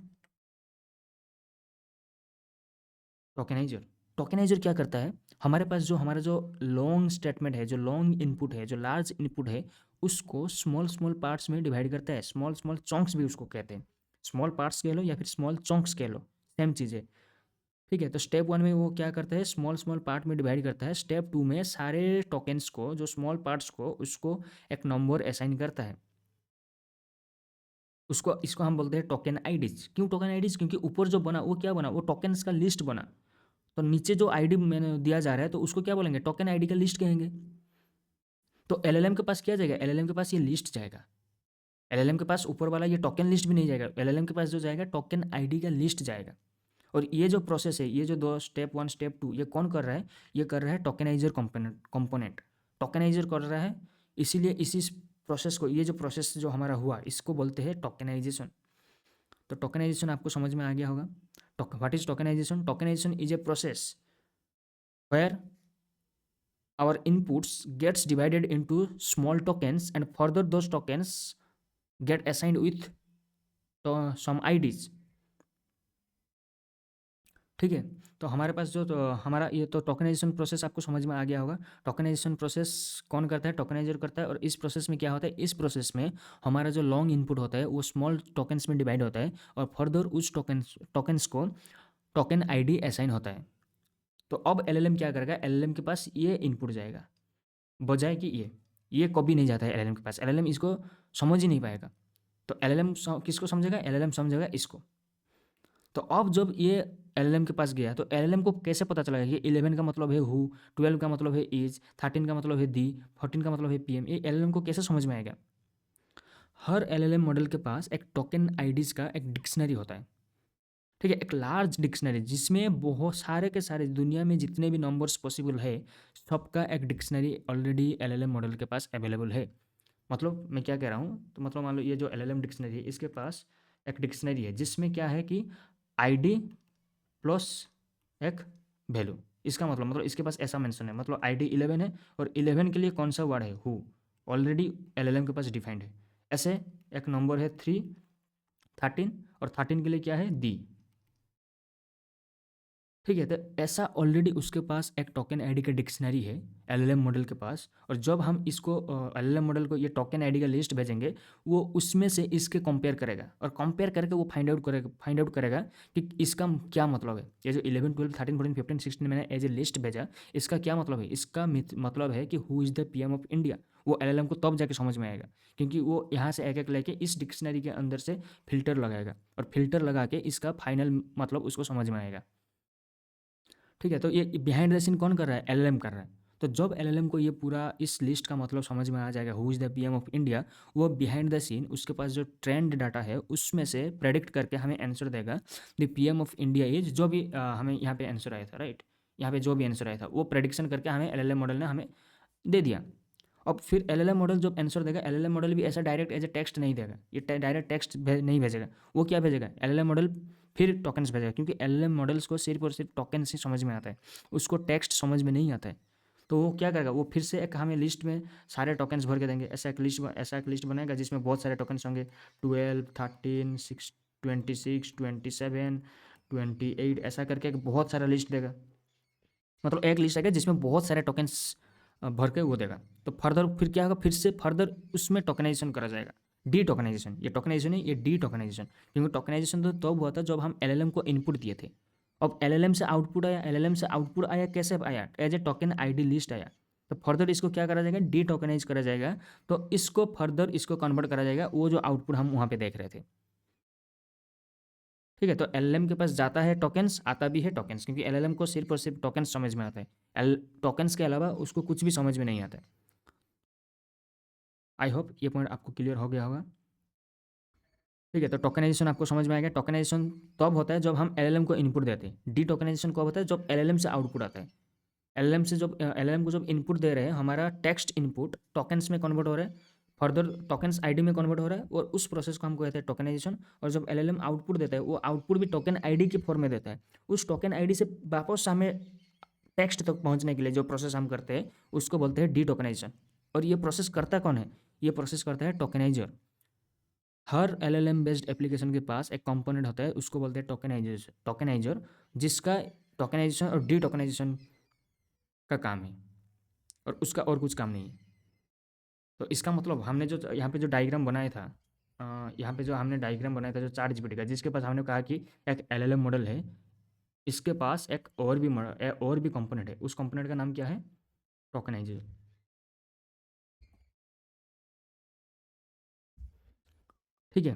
टोकनाइजर। टोकनाइजर क्या करता है, हमारे पास जो हमारा जो लॉन्ग स्टेटमेंट है, जो लॉन्ग इनपुट है, जो लार्ज इनपुट है, उसको स्मॉल स्मॉल पार्ट्स में डिवाइड करता है। स्मॉल स्मॉल चॉन्क्स भी उसको कहते हैं, स्मॉल पार्ट्स कह लो या फिर स्मॉल चॉन्क्स कह लो, सेम चीज़ है। ठीक है, तो स्टेप वन में वो क्या करता है, स्मॉल स्मॉल पार्ट में डिवाइड करता है। स्टेप टू में सारे टोकन्स को, जो स्मॉल पार्ट्स को, उसको एक नंबर असाइन करता है। उसको इसको हम बोलते हैं टोकन आईडीज। क्यों टोकन आईडीज, क्योंकि ऊपर जो बना वो क्या बना, वो टोकन्स का लिस्ट बना। तो नीचे जो आईडी मैंने दिया जा रहा है तो उसको क्या बोलेंगे, टोकन आईडी का लिस्ट कहेंगे। तो एलएलएम के पास क्या जाएगा, एलएलएम के पास ये लिस्ट जाएगा। एलएलएम के पास ऊपर वाला ये टोकन लिस्ट भी नहीं जाएगा, एलएलएम के पास जो जाएगा टोकन आईडी का लिस्ट जाएगा। और ये जो प्रोसेस है, ये जो दो स्टेप 1 स्टेप 2, ये कौन कर रहा है? ये कर रहा है टोकेनाइजर कंपोनेंट टोकेनाइजर कर रहा है। इसीलिए इसी प्रोसेस को, ये जो प्रोसेस जो हमारा हुआ, इसको बोलते हैं टोकेनाइजेशन। तो टोकेनाइजेशन आपको समझ में आ गया होगा। What is tokenization? Tokenization is a process where our inputs gets divided into small tokens and further those tokens get assigned with some IDs। ठीक है, तो हमारे पास जो, तो हमारा ये तो टोकनाइजेशन प्रोसेस आपको समझ में आ गया होगा। टोकनाइजेशन प्रोसेस कौन करता है? टोकनाइजर करता है। और इस प्रोसेस में क्या होता है? इस प्रोसेस में हमारा जो लॉन्ग इनपुट होता है वो स्मॉल टोकन्स में डिवाइड होता है और फर्दर उस टोकन्स को टोकन आईडी असाइन होता है। तो अब एलएलएम क्या करेगा? एलएलएम के पास ये इनपुट जाएगा, बजाय कि ये कभी नहीं जाता है एलएलएम के पास। एलएलएम इसको समझ ही नहीं पाएगा। तो एलएलएम किसको समझेगा? एलएलएम समझेगा इसको। तो अब जब ये एलएलएम के पास गया तो एलएलएम को कैसे पता चला कि 11 का मतलब है हु, 12 का मतलब है इज, 13 का मतलब है दी, 14 का मतलब है पीएम? ये एलएलएम को कैसे समझ में आएगा? हर एलएलएम मॉडल के पास एक टोकन आईडीज का एक डिक्शनरी होता है। ठीक है, एक लार्ज डिक्शनरी जिसमें बहुत सारे के सारे दुनिया में जितने भी नंबर्स पॉसिबल है, सबका एक डिक्शनरी ऑलरेडी एलएलएम मॉडल के पास अवेलेबल है। मतलब मैं क्या कह रहा हूँ, तो मतलब मान लो ये जो एलएलएम डिक्शनरी है, इसके पास एक डिक्शनरी है जिसमें क्या है कि आईडी प्लस एक वैल्यू। इसका मतलब इसके पास ऐसा मेंशन है, मतलब आईडी 11 है और 11 के लिए कौन सा वर्ड है? हु। ऑलरेडी एलएलएम के पास डिफाइंड है। ऐसे एक नंबर है 3, 13 और 13 के लिए क्या है? दी। ठीक है, तो ऐसा ऑलरेडी उसके पास एक टोकन आईडी का डिक्शनरी है एलएलएम मॉडल के पास। और जब हम इसको एलएलएम मॉडल को ये टोकन आईडी का लिस्ट भेजेंगे, वो उसमें से इसके कंपेयर करेगा और कंपेयर करके वो फाइंड आउट करेगा कि इसका क्या मतलब है। ये जो 11, 12, 13, 14, 15, 16 मैंने एज ए लिस्ट भेजा, इसका क्या मतलब है? इसका मतलब है कि who is the PM of India. वो एलएलएम को तब जाके समझ में आएगा, क्योंकि वो यहाँ से एक एक लेके इस डिक्शनरी के अंदर से फिल्टर लगाएगा और फिल्टर लगा के इसका फाइनल मतलब उसको समझ में आएगा। ठीक है, तो ये बिहाइंड द सीन कौन कर रहा है? एलएलएम कर रहा है। तो जब एलएलएम को ये पूरा इस लिस्ट का मतलब समझ में आ जाएगा, who is the PM of India, वो बिहाइंड द सीन उसके पास जो ट्रेंड डाटा है उसमें से प्रेडिक्ट करके हमें आंसर देगा। The PM of India is, जो भी हमें यहाँ पे आंसर आया था, राइट, यहाँ पे जो भी आंसर आया था वो प्रेडिक्शन करके हमें एलएलएम मॉडल ने हमें दे दिया। अब फिर एलएलएम मॉडल जब आंसर देगा, एलएलएम मॉडल भी ऐसा डायरेक्ट एज ए टेक्स्ट नहीं देगा, ये डायरेक्ट टेक्स्ट नहीं भेजेगा। वो क्या भेजेगा? एलएलएम मॉडल फिर टोकन्स भेजेगा, क्योंकि एलएलएम मॉडल्स को सिर्फ और सिर्फ टोकन से समझ में आता है, उसको टेक्स्ट समझ में नहीं आता है। तो वो क्या करेगा? वो फिर से एक हमें लिस्ट में सारे टोकन्स भर के देंगे। ऐसा एक लिस्ट बनाएगा जिसमें बहुत सारे टोकन्स होंगे, 12, 13, 6, 26, 27, 28, ऐसा करके एक बहुत सारा लिस्ट देगा। मतलब एक लिस्ट आएगा जिसमें बहुत सारे टोकन्स भर के वो देगा। तो फर्दर फिर क्या होगा? फिर से फर्दर उसमें टोकनाइजेशन करा जाएगा। डी टोकनाइजेशन, ये टोकनाइजेशन है, ये डी टोकनाइजेशन। क्योंकि टोकनाइजेशन तो तब हुआ था जब हम एलएलएम को इनपुट दिए थे। अब एलएलएम से आउटपुट आया, एलएलएम से आउटपुट आया कैसे आया? As a token ID list आया। तो फर्दर इसको क्या करा जाएगा? डी टोकनाइज करा जाएगा। तो इसको फर्दर इसको कन्वर्ट करा जाएगा, वो जो आउटपुट हम वहाँ पे देख रहे थे। ठीक है, तो एलएलएम के पास जाता है टोकन्स, आता भी है टोकन्स, क्योंकि एलएलएम को सिर्फ और सिर्फ टोकन्स समझ में आता है। टोकन्स के अलावा उसको कुछ भी समझ में नहीं आता है। आई होप ये पॉइंट आपको क्लियर हो गया होगा। ठीक है, तो टोकनाइजेशन आपको समझ में आएगा। टोकनाइजेशन तब होता है जब हम एलएलएम को इनपुट देते हैं। डी टोकनाइजेशन कब होता है? जब एलएलएम से आउटपुट आता है। एलएलएम से जब एलएलएम को जब इनपुट दे रहे हैं, हमारा टेक्स्ट इनपुट टोकन्स में कन्वर्ट हो रहा है, फर्दर टोकन्स आईडी में कन्वर्ट हो रहा है, और उस प्रोसेस को हम कहते हैं टोकनाइजेशन। और जब एलएलएम आउटपुट देता है, वो आउटपुट भी टोकन आईडी के फॉर्म में देता है। उस टोकन आईडी से वापस हमें टेक्स्ट तक पहुंचने के लिए जो प्रोसेस हम करते हैं उसको बोलते हैं डी टोकनाइजेशन। और ये प्रोसेस करता कौन है? ये प्रोसेस करता है टोकनाइजर। हर एलएलएम बेस्ड एप्लीकेशन के पास एक कंपोनेंट होता है, उसको बोलते हैं टोकनाइजर, जिसका टोकनाइजेशन और डी टोकनाइजेशन का काम है, और उसका और कुछ काम नहीं है। तो इसका मतलब हमने जो यहाँ पे जो डायग्राम बनाया था, यहाँ पे जो हमने डायग्राम बनाया था जो चार जीपीटी का, जिसके पास हमने कहा कि एक एलएलएम मॉडल है, इसके पास एक और भी कंपोनेंट है। उस कंपोनेंट का नाम क्या है? टोकनाइजर। ठीक है,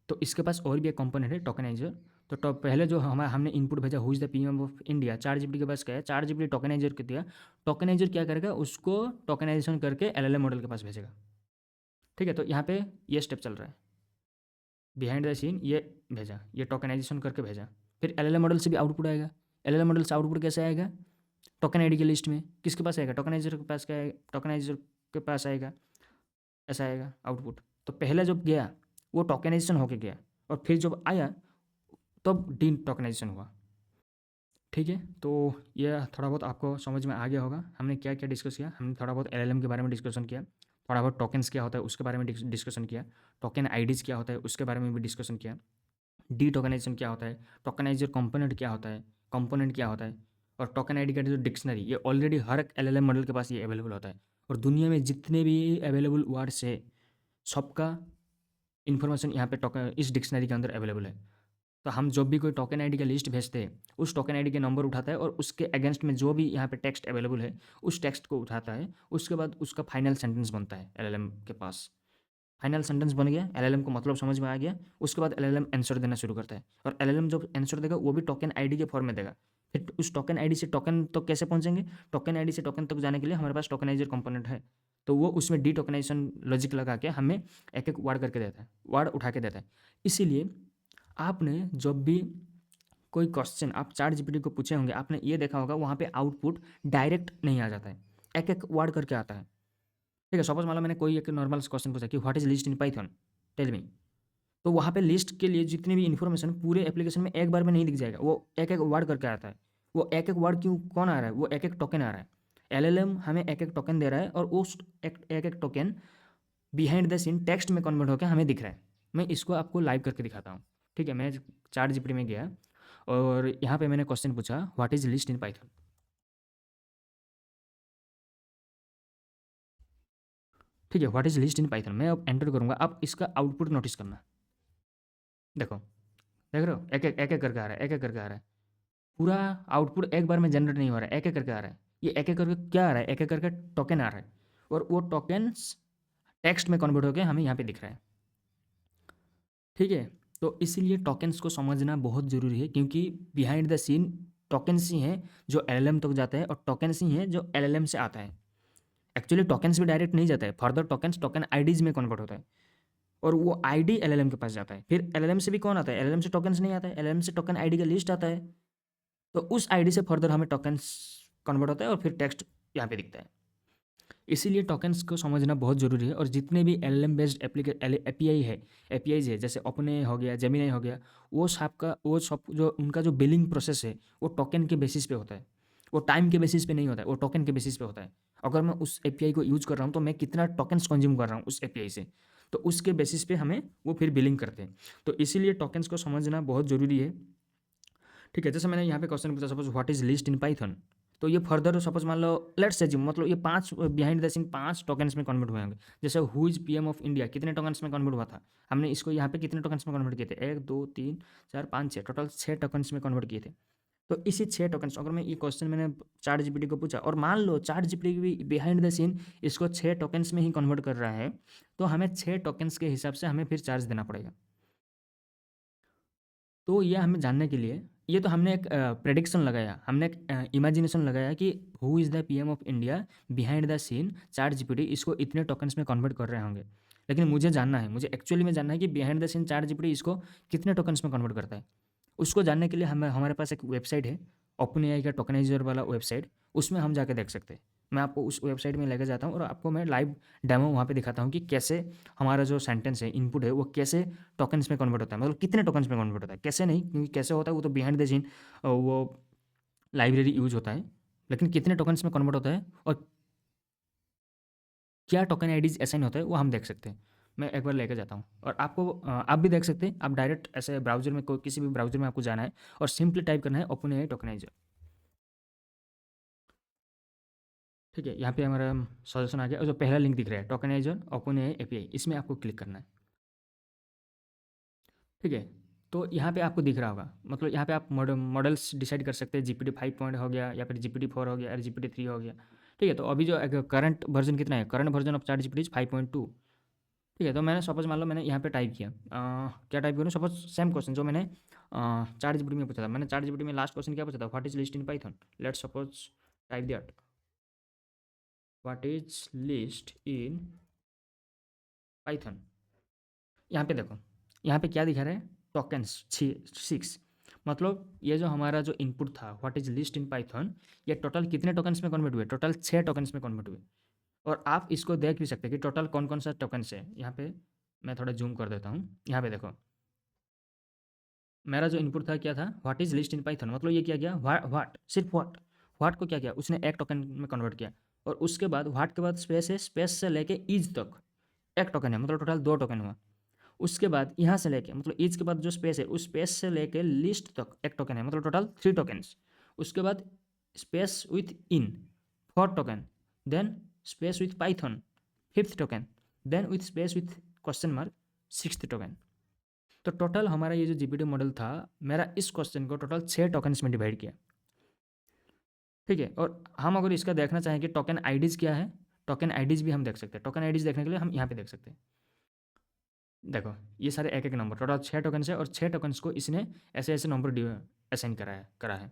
तो इसके पास और भी एक कंपोनेंट है टोकनाइजर। तो पहले जो हमने इनपुट भेजा who is the PM of India, chat GPT के पास क्या है? चार जीपीटी टोकनाइजर के दिया। टोकनाइजर क्या करेगा? उसको टोकनाइजेशन करके एलएलएम मॉडल के पास भेजेगा। ठीक है, तो यहाँ पे ये स्टेप चल रहा है, बिहाइंड द सीन ये भेजा, ये टोकनाइजेशन करके भेजा। फिर एलएलएम मॉडल से भी आउटपुट आएगा। एलएलएम मॉडल से आउटपुट कैसे आएगा? टोकन आईडी की लिस्ट में किसके पास आएगा? टोकनाइजर के पास क्या आएगा? टोकनाइजर के पास आएगा, ऐसा आएगा आउटपुट। तो पहले जब गया वो टोकनाइजेशन होके गया, और फिर जब आया तब डी टोकनाइजेशन हुआ। ठीक है, तो ये थोड़ा बहुत आपको समझ में आ गया होगा हमने क्या क्या डिस्कस किया। हमने थोड़ा बहुत एलएलएम के बारे में डिस्कशन किया, थोड़ा बहुत टोकन्स क्या होता है उसके बारे में डिस्कशन किया, टोकन आईडीज़ क्या होता है उसके बारे में भी डिस्कशन किया, डी टोकनाइजेशन क्या होता है, टोकनाइजर कंपोनेंट क्या होता है, कंपोनेंट क्या होता है, और टोकन आईडी का जो डिक्शनरी, ये ऑलरेडी हर एक एलएलएम मॉडल के पास ये अवेलेबल होता है। और दुनिया में जितने भी अवेलेबल वर्ड्स है सबका इन्फॉर्मेशन यहाँ पे टोकन इस डिक्शनरी के अंदर अवेलेबल है। तो हम जब भी कोई टोकन आईडी का लिस्ट भेजते हैं, उस टोकन आईडी के नंबर उठाता है और उसके अगेंस्ट में जो भी यहाँ पे टेक्स्ट अवेलेबल है उस टेक्स्ट को उठाता है। उसके बाद उसका फाइनल सेंटेंस बनता है एलएलएम के पास। फाइनल सेंटेंस बन गया, एलएलएम को मतलब समझ में आ गया, उसके बाद एलएलएम आंसर देना शुरू करता है। और एलएलएम जब आंसर देगा वो भी टोकन आईडी के फॉर्म में देगा। फिर उस टोकन आईडी से टोकन तक कैसे पहुंचेंगे? टोकन आईडी से टोकन तक जाने के लिए हमारे पास टोकनाइजर कंपोनेंट है, तो वो उसमें डी टोकनाइजेशन लॉजिक लगा के हमें एक एक वर्ड करके देता है, वर्ड उठा के देता है। इसीलिए आपने जब भी कोई क्वेश्चन आप चैट जीपीटी को पूछे होंगे, आपने ये देखा होगा वहाँ पे आउटपुट डायरेक्ट नहीं आ जाता है, एक एक वर्ड करके आता है। ठीक है, सपोज मान लो मैंने कोई एक नॉर्मल क्वेश्चन पूछा कि what is list in Python, tell me. तो वहाँ पे लिस्ट के लिए जितनी भी इन्फॉर्मेशन पूरे एप्लीकेशन में एक बार में नहीं दिख जाएगा, वो एक एक वर्ड करके आता है। वो एक एक वर्ड क्यों कौन आ रहा है? वो एक एक टोकन आ रहा है। एलएलएम हमें एक एक टोकन दे रहा है और उस एक एक token behind the scene text में कन्वर्ट होकर हमें दिख रहा है। मैं इसको आपको लाइव करके दिखाता हूँ। ठीक है, मैं चैट जीपीटी में गया और यहाँ पे मैंने क्वेश्चन पूछा what is list in Python. ठीक है, what is list in Python मैं अब एंटर करूँगा। आप इसका आउटपुट नोटिस करना। देखो, देख रहे हो, एक एक करके आ रहा है, एक एक करके आ रहा है। पूरा आउटपुट एक बार में जनरेट नहीं हो रहा है, एक एक करके आ रहा है। ये एक एक करके क्या आ रहा है? एक एक करके टोकन आ रहा है, और वो टोकन्स टेक्स्ट में कन्वर्ट होकर हमें यहाँ पे दिख रहा है। ठीक है, तो इसीलिए टोकन्स को समझना बहुत ज़रूरी है, क्योंकि बिहाइंड द सीन टोकन्स ही हैं जो एलएलएम तक जाता है, और टोकन्स ही हैं जो एलएलएम से आता है। एक्चुअली टोकन्स भी डायरेक्ट नहीं जाता है, फर्दर टोकन्स टोकन आईडीज़ में कन्वर्ट होता है, और वो आईडी एलएलएम के पास जाता है। फिर एलएलएम से भी कौन आता है? एलएलएम से टोकन्स नहीं आता है, एलएलएम से टोकन आईडी का लिस्ट आता है। तो उस आईडी से फर्दर हमें टोकन्स कन्वर्ट होता है और फिर टेक्स्ट यहाँ पे दिखता है। इसीलिए टोकन्स को समझना बहुत ज़रूरी है। और जितने भी एलएलएम बेस्ड एपीआई है, एपीआईज है, जैसे ओपनएआई हो गया, जेमिनी हो गया, वो सब जो उनका जो बिलिंग प्रोसेस है वो टोकन के बेसिस पे होता है। वो टाइम के बेसिस पे नहीं होता है, वो टोकन के बेसिस पे होता है। अगर मैं उस एपीआई को यूज़ कर रहा हूँ तो मैं कितना टोकन्स कंज्यूम कर रहा हूँ उस एपीआई से, तो उसके बेसिस पे हमें वो फिर बिलिंग करते हैं। तो इसीलिए टोकन्स को समझना बहुत ज़रूरी है। ठीक है, जैसे मैंने यहाँ पे क्वेश्चन पूछा suppose what is list in Python, तो ये फर्दर सपोज मान लो लेट्स से मतलब ये 5 बिहाइंड द सीन 5 टोकन्स में कन्वर्ट हुए होंगे। जैसे who is PM of India कितने टोकन्स में कन्वर्ट हुआ था, हमने इसको यहाँ पे कितने टोकन्स में कन्वर्ट किए थे? 1 2 3 4 5 6, टोटल 6 टोकन्स में कन्वर्ट किए थे। तो इसी 6 टोकन्स, अगर मैं ये क्वेश्चन मैंने चैट जीपीटी को पूछा और मान लो चैट जीपीटी भी बिहाइंड द सीन इसको 6 टोकन्स में ही कन्वर्ट कर रहा है, तो हमें 6 टोकन्स के हिसाब से हमें फिर चार्ज देना पड़ेगा। तो ये हमें जानने के लिए, ये तो हमने एक प्रेडिक्शन लगाया, हमने एक इमेजिनेशन लगाया कि who is the PM of India behind the scene chat GPT इसको इतने टोकन्स में कन्वर्ट कर रहे होंगे। लेकिन मुझे जानना है, मुझे एक्चुअली में जानना है कि behind the scene chat GPT इसको कितने टोकन्स में कन्वर्ट करता है। उसको जानने के लिए हमारे पास एक वेबसाइट है, ओपन एआई का टोकनाइजर वाला वेबसाइट, उसमें हम जाके देख सकते हैं। मैं आपको उस वेबसाइट में लेके जाता हूँ और आपको मैं लाइव डेमो वहाँ पे दिखाता हूँ कि कैसे हमारा जो सेंटेंस है, इनपुट है, वो कैसे टोकन्स में कन्वर्ट होता है, मतलब कितने टोकन्स में कन्वर्ट होता है। कैसे नहीं, क्योंकि कैसे होता है वो तो बिहाइंड द सीन वो लाइब्रेरी यूज होता है, लेकिन कितने टोकन्स में कन्वर्ट होता है और क्या टोकन आईडीज असाइन होता है वो हम देख सकते हैं। मैं एक बार लेके जाता हूँ और आपको आप भी देख सकते हैं। आप डायरेक्ट ऐसे ब्राउजर में कोई किसी भी ब्राउजर में आपको जाना है और सिंपली टाइप करना है ओपन एआई टोकनाइजर। ठीक है, यहाँ पे हमारा सजेशन आ गया और जो पहला लिंक दिख रहा है टोकनाइजर ओपन एआई एपीआई, इसमें आपको क्लिक करना है। ठीक है, तो यहाँ पे आपको दिख रहा होगा, मतलब यहाँ पे आप मॉडल्स डिसाइड कर सकते हैं। जीपीटी 5 पॉइंट हो गया या फिर जीपीटी 4 हो गया या जीपीटी 3 हो गया। ठीक है, तो अभी जो करंट वर्जन कितना है? Current version of chat GPT 5.2। ठीक है, तो मैंने सपोज मान लो मैंने यहाँ पे टाइप किया क्या टाइप करूँ, सपोज सेम क्वेश्चन जो मैंने चैट जीपीटी में पूछा था। मैंने चैट जीपीटी में लास्ट क्वेश्चन क्या पूछा था? What is list in Python. Let's suppose type that, what is list in Python. यहाँ पे देखो, यहाँ पे क्या दिखा रहा है? टोकन्स 6। मतलब ये जो हमारा जो इनपुट था what is list in Python, ये टोटल कितने टोकन्स में कन्वर्ट हुए? टोटल 6 टोकन्स में कन्वर्ट हुए। और आप इसको देख भी सकते हैं कि टोटल कौन कौन सा टोकन्स है। यहाँ पे मैं थोड़ा जूम कर देता हूँ। यहाँ पे देखो, मेरा जो इनपुट था क्या था? What is list in Python, मतलब ये क्या किया? व्हाट, सिर्फ व्हाट को क्या किया उसने? एक टोकन में कन्वर्ट किया। और उसके बाद व्हाट के बाद स्पेस है, स्पेस से लेके इज तक एक टोकन है, मतलब टोटल 2 टोकन हुआ। उसके बाद यहाँ से लेके, मतलब इज के बाद जो स्पेस है उस स्पेस से लेके लिस्ट तक एक टोकन है, मतलब टोटल 3 टोकन्स। उसके बाद space with in 4 token, then space with Python 5th token, then with space with question mark 6th token. तो टोटल हमारा ये जो जीपीटी मॉडल था, मेरा इस क्वेश्चन को टोटल 6 टोकन्स में डिवाइड किया। ठीक है, और हम अगर इसका देखना चाहें कि टोकन आईडीज़ क्या है, टोकन आईडीज़ भी हम देख सकते हैं। टोकन आईडीज़ देखने के लिए हम यहाँ पे देख सकते हैं। देखो, ये सारे एक एक नंबर, टोटल 6 टोकन्स है और 6 टोकन्स को इसने ऐसे ऐसे नंबर असाइन करा है।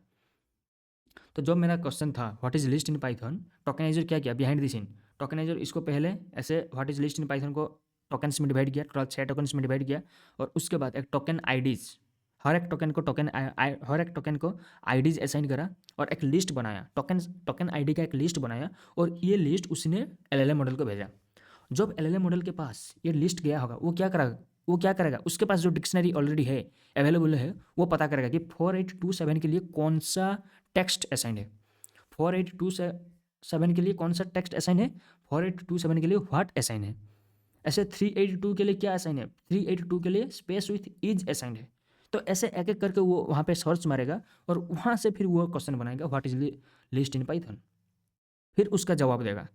तो जो मेरा क्वेश्चन था what is list in Python, tokenizer क्या किया बिहाइंड द सीन? टोकनाइजर इसको पहले ऐसे what is list in Python को टोकन्स में डिवाइड किया, टोटल 6 टोकन्स में डिवाइड किया। और उसके बाद एक टोकन आईडीज, हर एक टोकन को आईडीज असाइन करा और एक लिस्ट बनाया, टोकन आईडी का एक लिस्ट बनाया। और ये लिस्ट उसने एलएलएम मॉडल को भेजा। जब एलएलएम मॉडल के पास ये लिस्ट गया होगा, वो क्या करेगा, उसके पास जो डिक्शनरी ऑलरेडी है, अवेलेबल है, वो पता करेगा कि 4827 के लिए कौन सा टेक्स्ट असाइन है। 4827 के लिए कौन सा टेक्स्ट असाइन है? 4827 के लिए व्हाट असाइन है। ऐसे 382 के लिए क्या असाइन है? 382 के लिए स्पेस विथ इज असाइन है। तो ऐसे एक एक करके वो वहाँ पे सर्च मारेगा और वहाँ से फिर वो क्वेश्चन बनाएगा what is list in Python. फिर उसका जवाब देगा।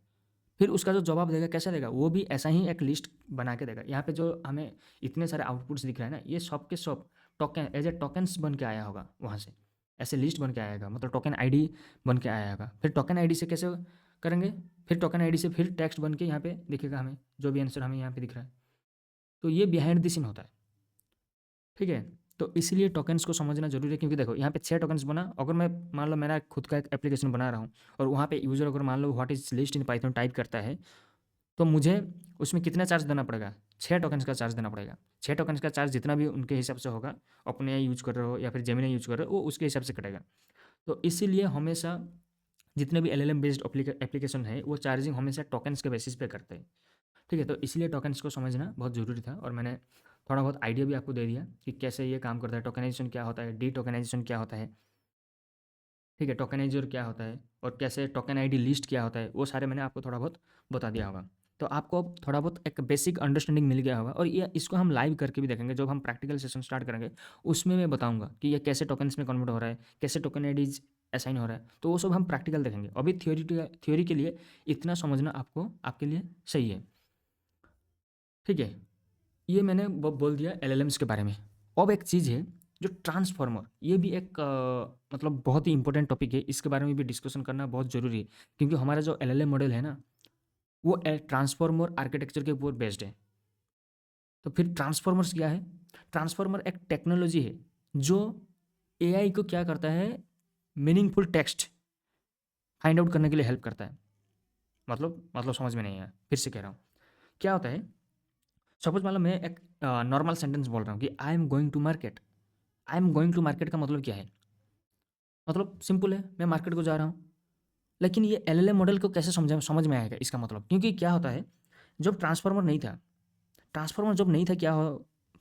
फिर उसका जो जवाब देगा कैसे देगा? वो भी ऐसा ही एक लिस्ट बना के देगा। यहाँ पे जो हमें इतने सारे आउटपुट्स दिख रहे हैं ना, ये सब के सब टोकन एज ए टोकन्स बन के आया होगा वहाँ से, ऐसे लिस्ट बन के आएगा, मतलब टोकन आईडी बन के आया होगा। फिर टोकन आईडी से कैसे करेंगे? फिर टोकन आईडी से फिर टेक्स्ट बन के यहाँ पे दिखेगा हमें, जो भी आंसर हमें यहाँ पे दिख रहा है। तो ये बिहाइंड द सीन होता है। ठीक है, तो इसलिए टोकन्स को समझना जरूरी है, क्योंकि देखो यहाँ पे 6 टोकन्स बना। अगर मैं मान लो मेरा खुद का एक एप्लीकेशन बना रहा हूँ और वहाँ पे यूज़र अगर मान लो what is list in Python type करता है, तो मुझे उसमें कितना चार्ज देना पड़ेगा? 6 टोकन्स का चार्ज देना पड़ेगा। 6 टोकन्स का चार्ज जितना भी उनके हिसाब से होगा, अपने यूज कर रहे हो या फिर जेमिनी यूज कर रहे हो, वो उसके हिसाब से कटेगा। तो इसीलिए हमेशा जितने भी एलएलएम बेस्ड एप्लीकेशन है, वो चार्जिंग हमेशा टोकन्स के बेसिस पे करते हैं। ठीक है, तो इसलिए टोकन्स को समझना बहुत ज़रूरी था और मैंने थोड़ा बहुत आइडिया भी आपको दे दिया कि कैसे ये काम करता है, टोकनाइजेशन क्या होता है, डी टोकनाइजेशन क्या होता है। ठीक है, टोकनाइजर क्या होता है और कैसे टोकन आईडी लिस्ट क्या होता है, वो सारे मैंने आपको थोड़ा बहुत बता दिया होगा। तो आपको अब थोड़ा बहुत एक बेसिक अंडरस्टैंडिंग मिल गया होगा। और ये इसको हम लाइव करके भी देखेंगे, जब हम प्रैक्टिकल सेशन स्टार्ट करेंगे उसमें मैं बताऊंगा कि ये कैसे टोकन्स में कन्वर्ट हो रहा है, कैसे टोकन आईडीज असाइन हो रहा है। तो वो सब हम प्रैक्टिकल देखेंगे। अभी थ्योरी के लिए इतना समझना आपको आपके लिए सही है। ठीक है, ये मैंने बोल दिया एलएलएम्स के बारे में। अब एक चीज़ है जो ट्रांसफॉर्मर, ये भी एक मतलब बहुत ही इंपॉर्टेंट टॉपिक है। इसके बारे में भी डिस्कशन करना बहुत ज़रूरी है, क्योंकि हमारा जो एलएलएम मॉडल है ना, वो ट्रांसफॉर्मर आर्किटेक्चर के ऊपर बेस्ड है। तो फिर ट्रांसफॉर्मर्स क्या है? ट्रांसफॉर्मर एक टेक्नोलॉजी है जो एआई को क्या करता है, मीनिंगफुल टेक्स्ट फाइंड आउट करने के लिए हेल्प करता है। मतलब समझ में नहीं आया, फिर से कह रहा हूँ। क्या होता है, सपोज मान लो मैं एक नॉर्मल सेंटेंस बोल रहा हूँ कि I am going to market. I am going to market का मतलब क्या है? मतलब सिंपल है, मैं मार्केट को जा रहा हूँ। लेकिन ये एलएलएम मॉडल को कैसे समझ में आएगा इसका मतलब? क्योंकि क्या होता है, जब ट्रांसफार्मर जब नहीं था, क्या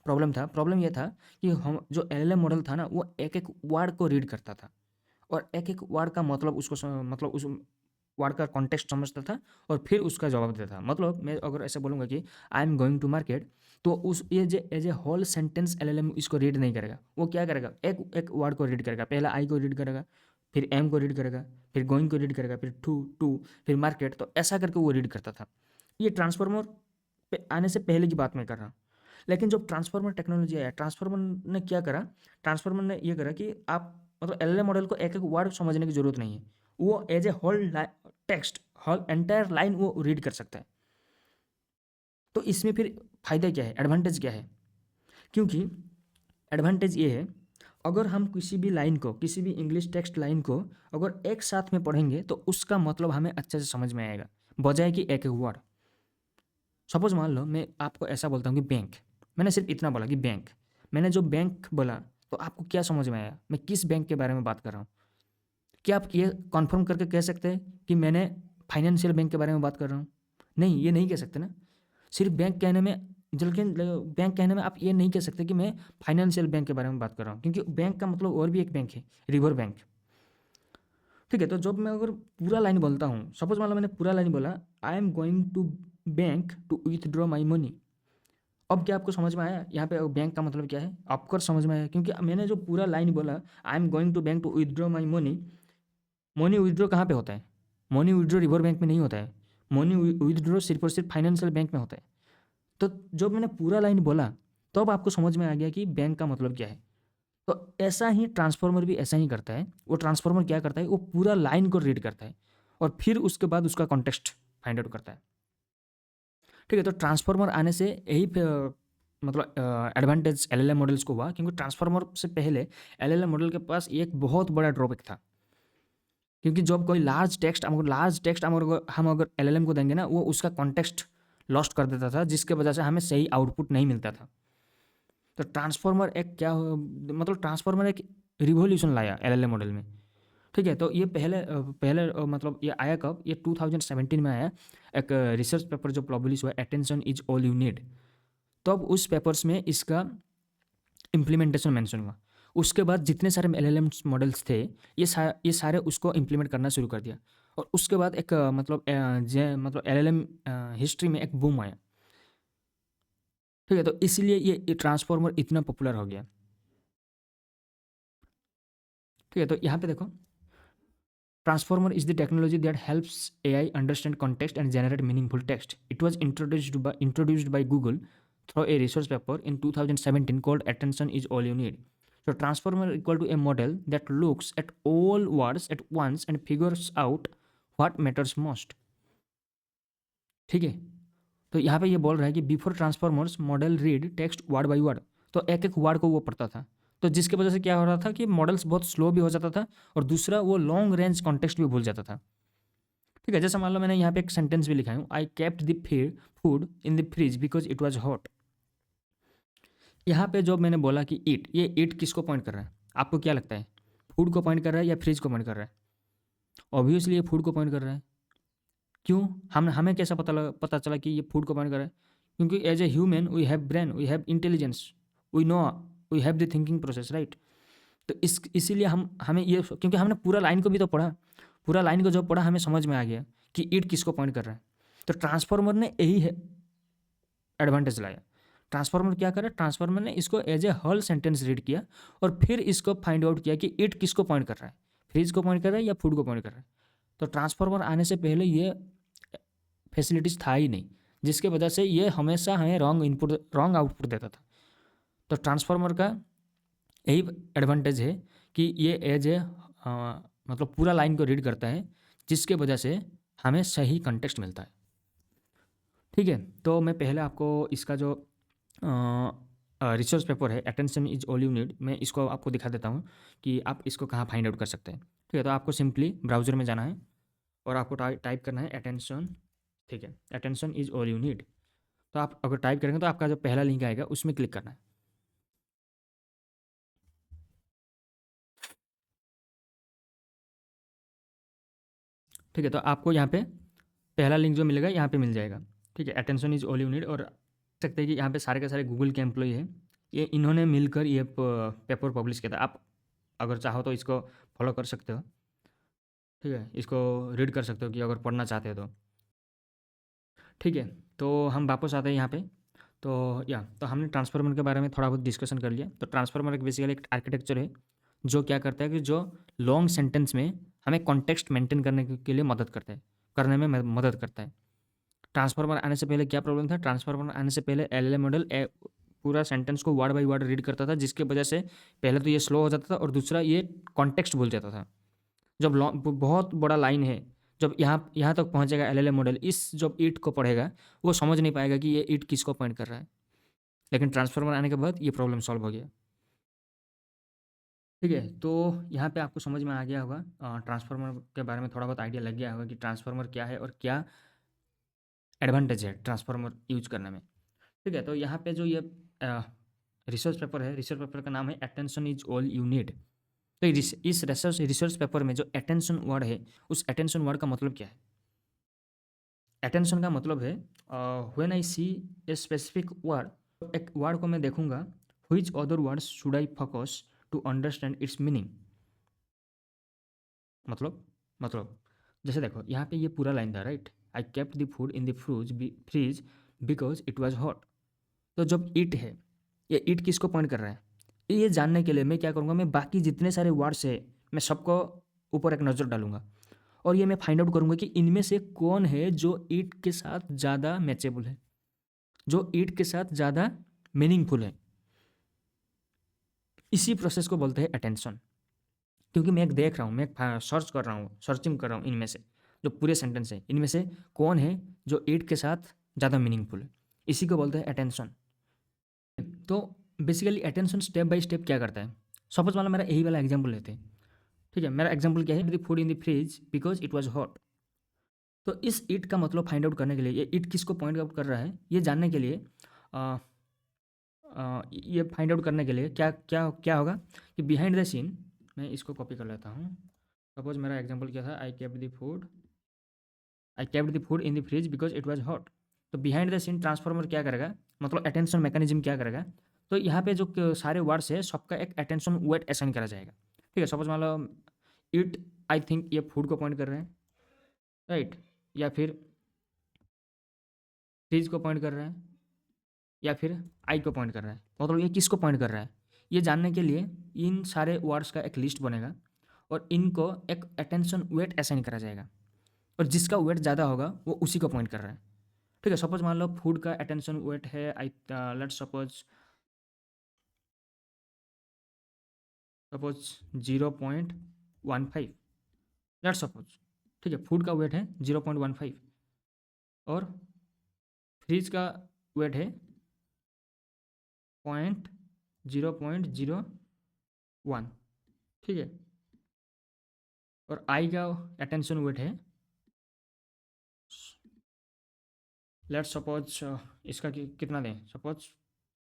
प्रॉब्लम था? प्रॉब्लम ये था कि हम जो एलएलएम मॉडल था ना, वो एक एक वर्ड को रीड करता था और एक एक वर्ड का मतलब मतलब उस वर्ड का कॉन्टेक्स्ट समझता था और फिर उसका जवाब देता था। मतलब मैं अगर ऐसे बोलूँगा कि I am going to market, तो उस ये जे as a whole sentence LLM इसको रीड नहीं करेगा। वो क्या करेगा, एक एक वर्ड को रीड करेगा। पहला आई को रीड करेगा, फिर एम को रीड करेगा, फिर गोइंग को रीड करेगा, फिर टू टू फिर मार्केट। तो ऐसा करके वो रीड करता था। ये ट्रांसफॉर्मर पे आने से पहले की बात मैं कर रहा हूँ। लेकिन जब ट्रांसफॉर्मर टेक्नोलॉजी आया, ट्रांसफॉर्मर ने क्या करा, ट्रांसफॉर्मर ने ये करा कि आप मतलब एलएलएम मॉडल को एक एक वर्ड समझने की जरूरत नहीं है। वो as a whole text, whole entire line वो रीड कर सकता है। तो इसमें फिर फायदा क्या है, एडवांटेज क्या है? क्योंकि एडवांटेज ये है, अगर हम किसी भी लाइन को, किसी भी इंग्लिश टेक्स्ट लाइन को अगर एक साथ में पढ़ेंगे तो उसका मतलब हमें अच्छे से समझ में आएगा, बजाय कि एक एक वर्ड। सपोज मान लो मैं आपको ऐसा बोलता हूँ कि बैंक, मैंने सिर्फ इतना बोला कि बैंक। मैंने जो बैंक बोला तो आपको क्या समझ में आया मैं किस बैंक के बारे में बात कर रहा हूँ? क्या आप ये कन्फर्म करके कह सकते हैं कि मैंने फाइनेंशियल बैंक के बारे में बात कर रहा हूँ? नहीं, ये नहीं कह सकते ना। सिर्फ बैंक कहने में लेकिन बैंक कहने में आप ये नहीं कह सकते कि मैं फाइनेंशियल बैंक के बारे में बात कर रहा हूँ, क्योंकि बैंक का मतलब और भी एक बैंक है, रिवर बैंक। ठीक है, तो जब मैं अगर पूरा लाइन बोलता हूँ, सपोज मान लो मैंने पूरा लाइन बोला, I am going to bank to withdraw my money. अब क्या आपको समझ में आया यहाँ पे बैंक का मतलब क्या है? आपको समझ में आया, क्योंकि मैंने जो पूरा लाइन बोला, I am going to bank to withdraw my money. Money withdraw कहाँ पे होता है? मनी विथड्रॉ रिवर बैंक में नहीं होता है। मनी विथड्रॉ सिर्फ और सिर्फ फाइनेंशियल बैंक में होता है। तो जब मैंने पूरा लाइन बोला, तो अब आपको समझ में आ गया कि बैंक का मतलब क्या है। तो ऐसा ही ट्रांसफॉर्मर भी ऐसा ही करता है। वो ट्रांसफॉर्मर क्या करता है, वो पूरा लाइन को रीड करता है और फिर उसके बाद उसका कॉन्टेक्स्ट फाइंड आउट करता है। ठीक है, तो ट्रांसफॉर्मर आने से यही मतलब एडवांटेज एलएलएम मॉडल्स को हुआ, क्योंकि ट्रांसफॉर्मर से पहले एलएलएम मॉडल के पास एक बहुत बड़ा ड्रॉबैक था। क्योंकि जब कोई लार्ज टेक्स्ट हम अगर एलएलएम को देंगे ना, वो उसका कॉन्टेक्स्ट लॉस्ट कर देता था, जिसके वजह से हमें सही आउटपुट नहीं मिलता था। तो ट्रांसफॉर्मर एक मतलब ट्रांसफॉर्मर एक रिवॉल्यूशन लाया एलएलएम मॉडल में। ठीक है, तो ये मतलब ये आया कब? ये 2017 में आया। एक रिसर्च पेपर जो पब्लिश हुआ, attention is all you need. तब उस पेपर्स में इसका इम्प्लीमेंटेशन मेंशन हुआ। उसके बाद जितने सारे एलएलएम मॉडल्स थे, ये सारे उसको इम्प्लीमेंट करना शुरू कर दिया। और उसके बाद एक मतलब एलएलएम हिस्ट्री में एक बूम आया। ठीक है, तो इसलिए ये ट्रांसफॉर्मर इतना पॉपुलर हो गया। ठीक है, तो यहाँ पे देखो, Transformer is the technology that helps AI understand context and generate meaningful text. It was introduced by Google through a research paper in 2017 called Attention is All You Need. So transformer equal to a model that looks at all words at once and figures out what matters most. ठीक है, तो यहाँ पे ये बोल रहा है कि before transformers model read text word by word. तो एक एक वर्ड को वो पढ़ता था, तो जिसकी वजह से क्या हो रहा था कि मॉडल्स बहुत स्लो भी हो जाता था, और दूसरा वो लॉन्ग रेंज कॉन्टेक्स्ट भी भूल जाता था। ठीक है, जैसे मान लो मैंने यहाँ पे एक सेंटेंस भी लिखा है, आई kept the food in the fridge because it was hot. यहाँ पे जो मैंने बोला कि ईट, ये ईट किसको पॉइंट कर रहा है? आपको क्या लगता है, फूड को पॉइंट कर रहा है या फ्रिज को पॉइंट कर रहा है? ऑब्वियसली ये फूड को पॉइंट कर रहा है। क्यों? हमें कैसा पता चला कि ये फूड को पॉइंट कर रहा है? क्योंकि as a human we have brain, we have intelligence, we know, we have the thinking process, right? तो इसीलिए हमें ये, क्योंकि हमने पूरा लाइन को भी तो पढ़ा, पूरा लाइन को जब पढ़ा हमें समझ में आ गया कि ईट किसको पॉइंट कर रहा है। तो ट्रांसफॉर्मर ने यही है एडवांटेज लाया। ट्रांसफॉर्मर क्या करे, ट्रांसफॉर्मर ने इसको as a whole sentence read किया और फिर इसको फाइंड आउट किया कि इट किसको पॉइंट कर रहा है, फ्रिज को पॉइंट कर रहा है या फूड को पॉइंट कर रहा है। तो ट्रांसफॉर्मर आने से पहले ये फैसिलिटीज़ था ही नहीं, जिसके वजह से ये हमेशा हमें रॉन्ग आउटपुट देता था। तो ट्रांसफॉर्मर का यही एडवांटेज है कि ये एज ए मतलब पूरा लाइन को रीड करता है, जिसके वजह से हमें सही कंटेक्स्ट मिलता है। ठीक है, तो मैं पहले आपको इसका जो रिसर्च पेपर है, attention is all you need, मैं इसको आपको दिखा देता हूँ कि आप इसको कहाँ फाइंड आउट कर सकते हैं। ठीक है, तो आपको सिंपली ब्राउज़र में जाना है और आपको टाइप करना है अटेंशन। ठीक है, attention is all you need. तो आप अगर टाइप करेंगे तो आपका जो पहला लिंक आएगा उसमें क्लिक करना है। ठीक है, तो आपको यहाँ पे पहला लिंक जो मिलेगा यहाँ पे मिल जाएगा। ठीक है, attention is all you need. और सकते हैं कि यहाँ पे सारे के सारे गूगल के एम्प्लॉय हैं, ये इन्होंने मिलकर ये पेपर पब्लिश किया था। आप अगर चाहो तो इसको फॉलो कर सकते हो। ठीक है, इसको रीड कर सकते हो कि अगर पढ़ना चाहते हो तो। ठीक है, तो हम वापस आते हैं यहाँ पे। तो हमने ट्रांसफार्मर के बारे में थोड़ा बहुत डिस्कशन कर लिया। तो ट्रांसफार्मर एक बेसिकली एक आर्किटेक्चर है जो क्या करता है कि जो लॉन्ग सेंटेंस में हमें कॉन्टेक्स्ट मेंटेन करने के लिए मदद करता है, करने में मदद करता है। ट्रांसफार्मर आने से पहले क्या प्रॉब्लम था? ट्रांसफार्मर आने से पहले एलएलएम मॉडल पूरा सेंटेंस को वर्ड बाय वर्ड रीड करता था, जिसके वजह से पहले तो ये स्लो हो जाता था और दूसरा ये कॉन्टेक्स्ट भूल जाता था। जब बहुत बड़ा लाइन है, जब यहाँ यहाँ तक पहुँचेगा एलएलएम मॉडल, इस जब ईट को पढ़ेगा वो समझ नहीं पाएगा कि ये ईट किसको पॉइंट कर रहा है। लेकिन ट्रांसफार्मर आने के बाद ये प्रॉब्लम सॉल्व हो गया। ठीक है, तो यहाँ पे आपको समझ में आ गया होगा, ट्रांसफार्मर के बारे में थोड़ा बहुत आइडिया लग गया होगा कि ट्रांसफार्मर क्या है और क्या एडवांटेज है ट्रांसफार्मर यूज करने में। ठीक है, तो यहाँ पे जो ये रिसर्च पेपर है, रिसर्च पेपर का नाम है attention is all you need. तो इस रिसर्च पेपर में जो अटेंशन वर्ड है, उस अटेंशन वर्ड का मतलब क्या है? अटेंशन का मतलब है when I see a specific word, एक वर्ड को मैं देखूंगा, which other words should I focus to understand its meaning. मतलब जैसे देखो यहाँ पे ये पूरा लाइन था, right? I kept the food in the fridge because it was hot. तो जब इट है, ये इट किसको पॉइंट कर रहा है? ये जानने के लिए मैं क्या करूँगा, मैं बाकी जितने सारे वर्ड्स है मैं सबको ऊपर एक नज़र डालूंगा और ये मैं फाइंड आउट करूँगा कि इनमें से कौन है जो ईट के साथ ज़्यादा मैचेबल है, जो ईट के साथ ज़्यादा मीनिंगफुल है। इसी प्रोसेस को बोलते हैं अटेंशन। क्योंकि मैं एक देख रहा हूँ, मैं एक सर्च कर रहा हूँ, सर्चिंग कर रहा हूँ इनमें से जो पूरे सेंटेंस है, इनमें से कौन है जो ईट के साथ ज़्यादा मीनिंगफुल है। इसी को बोलते हैं अटेंशन। तो basically attention step by step क्या करता है? सपोज वाला मेरा यही वाला एग्जाम्पल लेते हैं, ठीक है? मेरा एग्जाम्पल क्या है, the food in the fridge because it was hot. तो इस इट का मतलब फाइंड आउट करने के लिए, ये इट किसको पॉइंट आउट कर रहा है ये जानने के लिए, ये फाइंड आउट करने के लिए क्या क्या क्या होगा कि बिहाइंड द सीन, मैं इसको कॉपी कर लेता हूँ। सपोज मेरा एग्जाम्पल क्या था, आई kept the food in the fridge because it was hot. तो बिहाइंड द सीन ट्रांसफॉर्मर क्या करेगा, मतलब अटेंशन मैकेनिज्म क्या करेगा? तो यहाँ पे जो सारे वर्ड्स है सबका एक अटेंशन वेट असाइन करा जाएगा। ठीक है, सपोज मान लो इट, आई थिंक ये फूड को पॉइंट कर रहे हैं, राइट? या फिर फ्रिज को पॉइंट कर रहा है, या फिर आई को पॉइंट कर रहा है, मतलब ये किसको पॉइंट कर रहा है? ये जानने के लिए इन सारे वर्ड्स का एक लिस्ट बनेगा और इनको एक अटेंशन वेट असाइन करा जाएगा और जिसका वेट ज़्यादा होगा वो उसी को पॉइंट कर रहा है। ठीक है, सपोज मान लो फूड का अटेंशन वेट है, I let's suppose 0.15, let's suppose. ठीक है, फूड का वेट है 0.15 और फ्रिज का वेट है 0.01। ठीक है, और आई का अटेंशन वेट है, लेट्स सपोज इसका कितना दें, सपोज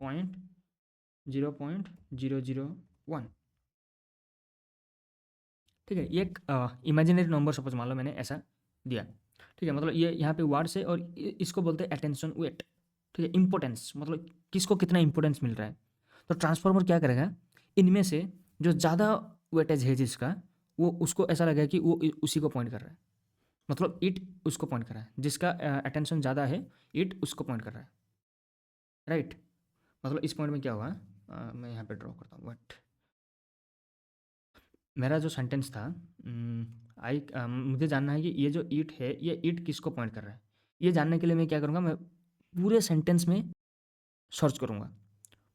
0.001। ठीक है, ये एक इमेजिनरी नंबर सपोज मान लो मैंने ऐसा दिया। ठीक है, मतलब ये यहाँ पे वर्ड्स है और इसको बोलते हैं अटेंशन वेट। ठीक है, इंपॉर्टेंस, मतलब किसको कितना इंपॉर्टेंस मिल रहा है। तो ट्रांसफॉर्मर क्या करेगा, इनमें से जो ज़्यादा वेटेज है जिसका, वो उसको ऐसा लगेगा कि वो उसी को पॉइंट कर रहा है, मतलब इट उसको पॉइंट कर रहा है, जिसका अटेंशन ज़्यादा है इट उसको पॉइंट कर रहा है, राइट? मतलब इस पॉइंट में क्या हुआ, मैं यहाँ पे ड्रॉ करता हूँ, बट मेरा जो सेंटेंस था, मुझे जानना है कि ये जो ईट है ये ईट किसको पॉइंट कर रहा है। ये जानने के लिए मैं क्या करूँगा, मैं पूरे सेंटेंस में सर्च करूँगा।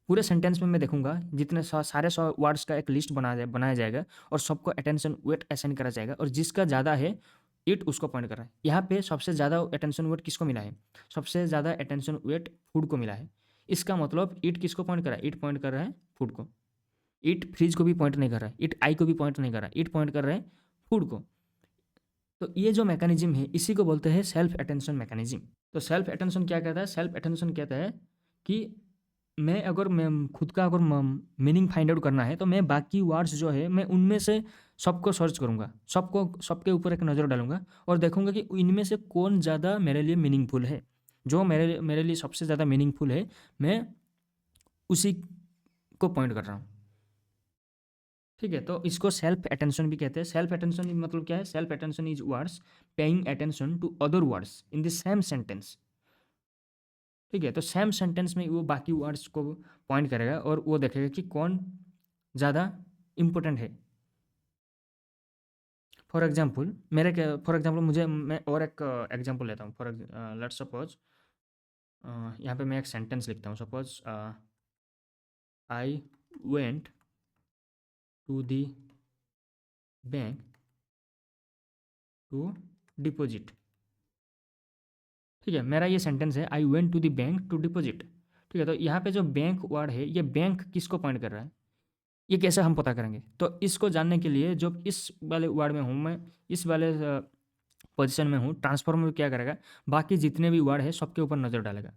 पूरे सेंटेंस में मैं देखूंगा जितने सारे वर्ड्स का एक लिस्ट बनाया जाएगा और सबको अटेंशन वेट असाइन करा जाएगा और जिसका ज़्यादा है इट उसको पॉइंट कर रहा है। यहाँ पे सबसे ज़्यादा अटेंशन वेट किसको मिला है? सबसे ज़्यादा अटेंशन वेट फूड को मिला है। इसका मतलब इट किसको पॉइंट कर रहा है? इट पॉइंट कर रहा है फूड को। इट फ्रिज को भी पॉइंट नहीं कर रहा है, इट आई को भी पॉइंट नहीं कर रहा है, इट पॉइंट कर रहा है फूड को। तो ये जो मैकेनिज्म है इसी को बोलते हैं सेल्फ अटेंशन मैकेनिज्म। तो सेल्फ अटेंशन क्या कहता है? सेल्फ अटेंशन कहता है कि मैं खुद का अगर मीनिंग फाइंड आउट करना है तो मैं बाकी वर्ड्स जो है मैं उनमें से सबको सर्च करूँगा, सबके ऊपर एक नज़र डालूंगा और देखूंगा कि इनमें से कौन ज़्यादा मेरे लिए मीनिंगफुल है। जो मेरे लिए सबसे ज़्यादा मीनिंगफुल है मैं उसी को पॉइंट कर रहा हूँ। ठीक है, तो इसको सेल्फ अटेंशन भी कहते हैं। सेल्फ अटेंशन मतलब क्या है? Self attention is words paying attention to other words in the same sentence. ठीक है, तो सेम सेंटेंस में वो बाकी वर्ड्स को पॉइंट करेगा और वो देखेगा कि कौन ज़्यादा इम्पोर्टेंट है। फॉर एग्जांपल मुझे, मैं और एक एग्जांपल लेता हूँ। फॉर लेट्स सपोज यहाँ पे मैं एक सेंटेंस लिखता हूँ। Suppose I went to the bank to deposit. ठीक है, मेरा ये सेंटेंस है, I went to the bank to deposit. ठीक है, तो यहाँ पे जो बैंक वर्ड है ये बैंक किसको पॉइंट कर रहा है, ये कैसे हम पता करेंगे? तो इसको जानने के लिए जो इस वाले वर्ड में हूँ मैं, इस वाले पोजीशन में हूँ, ट्रांसफॉर्मर क्या करेगा, बाकी जितने भी वर्ड है सबके ऊपर नज़र डालेगा।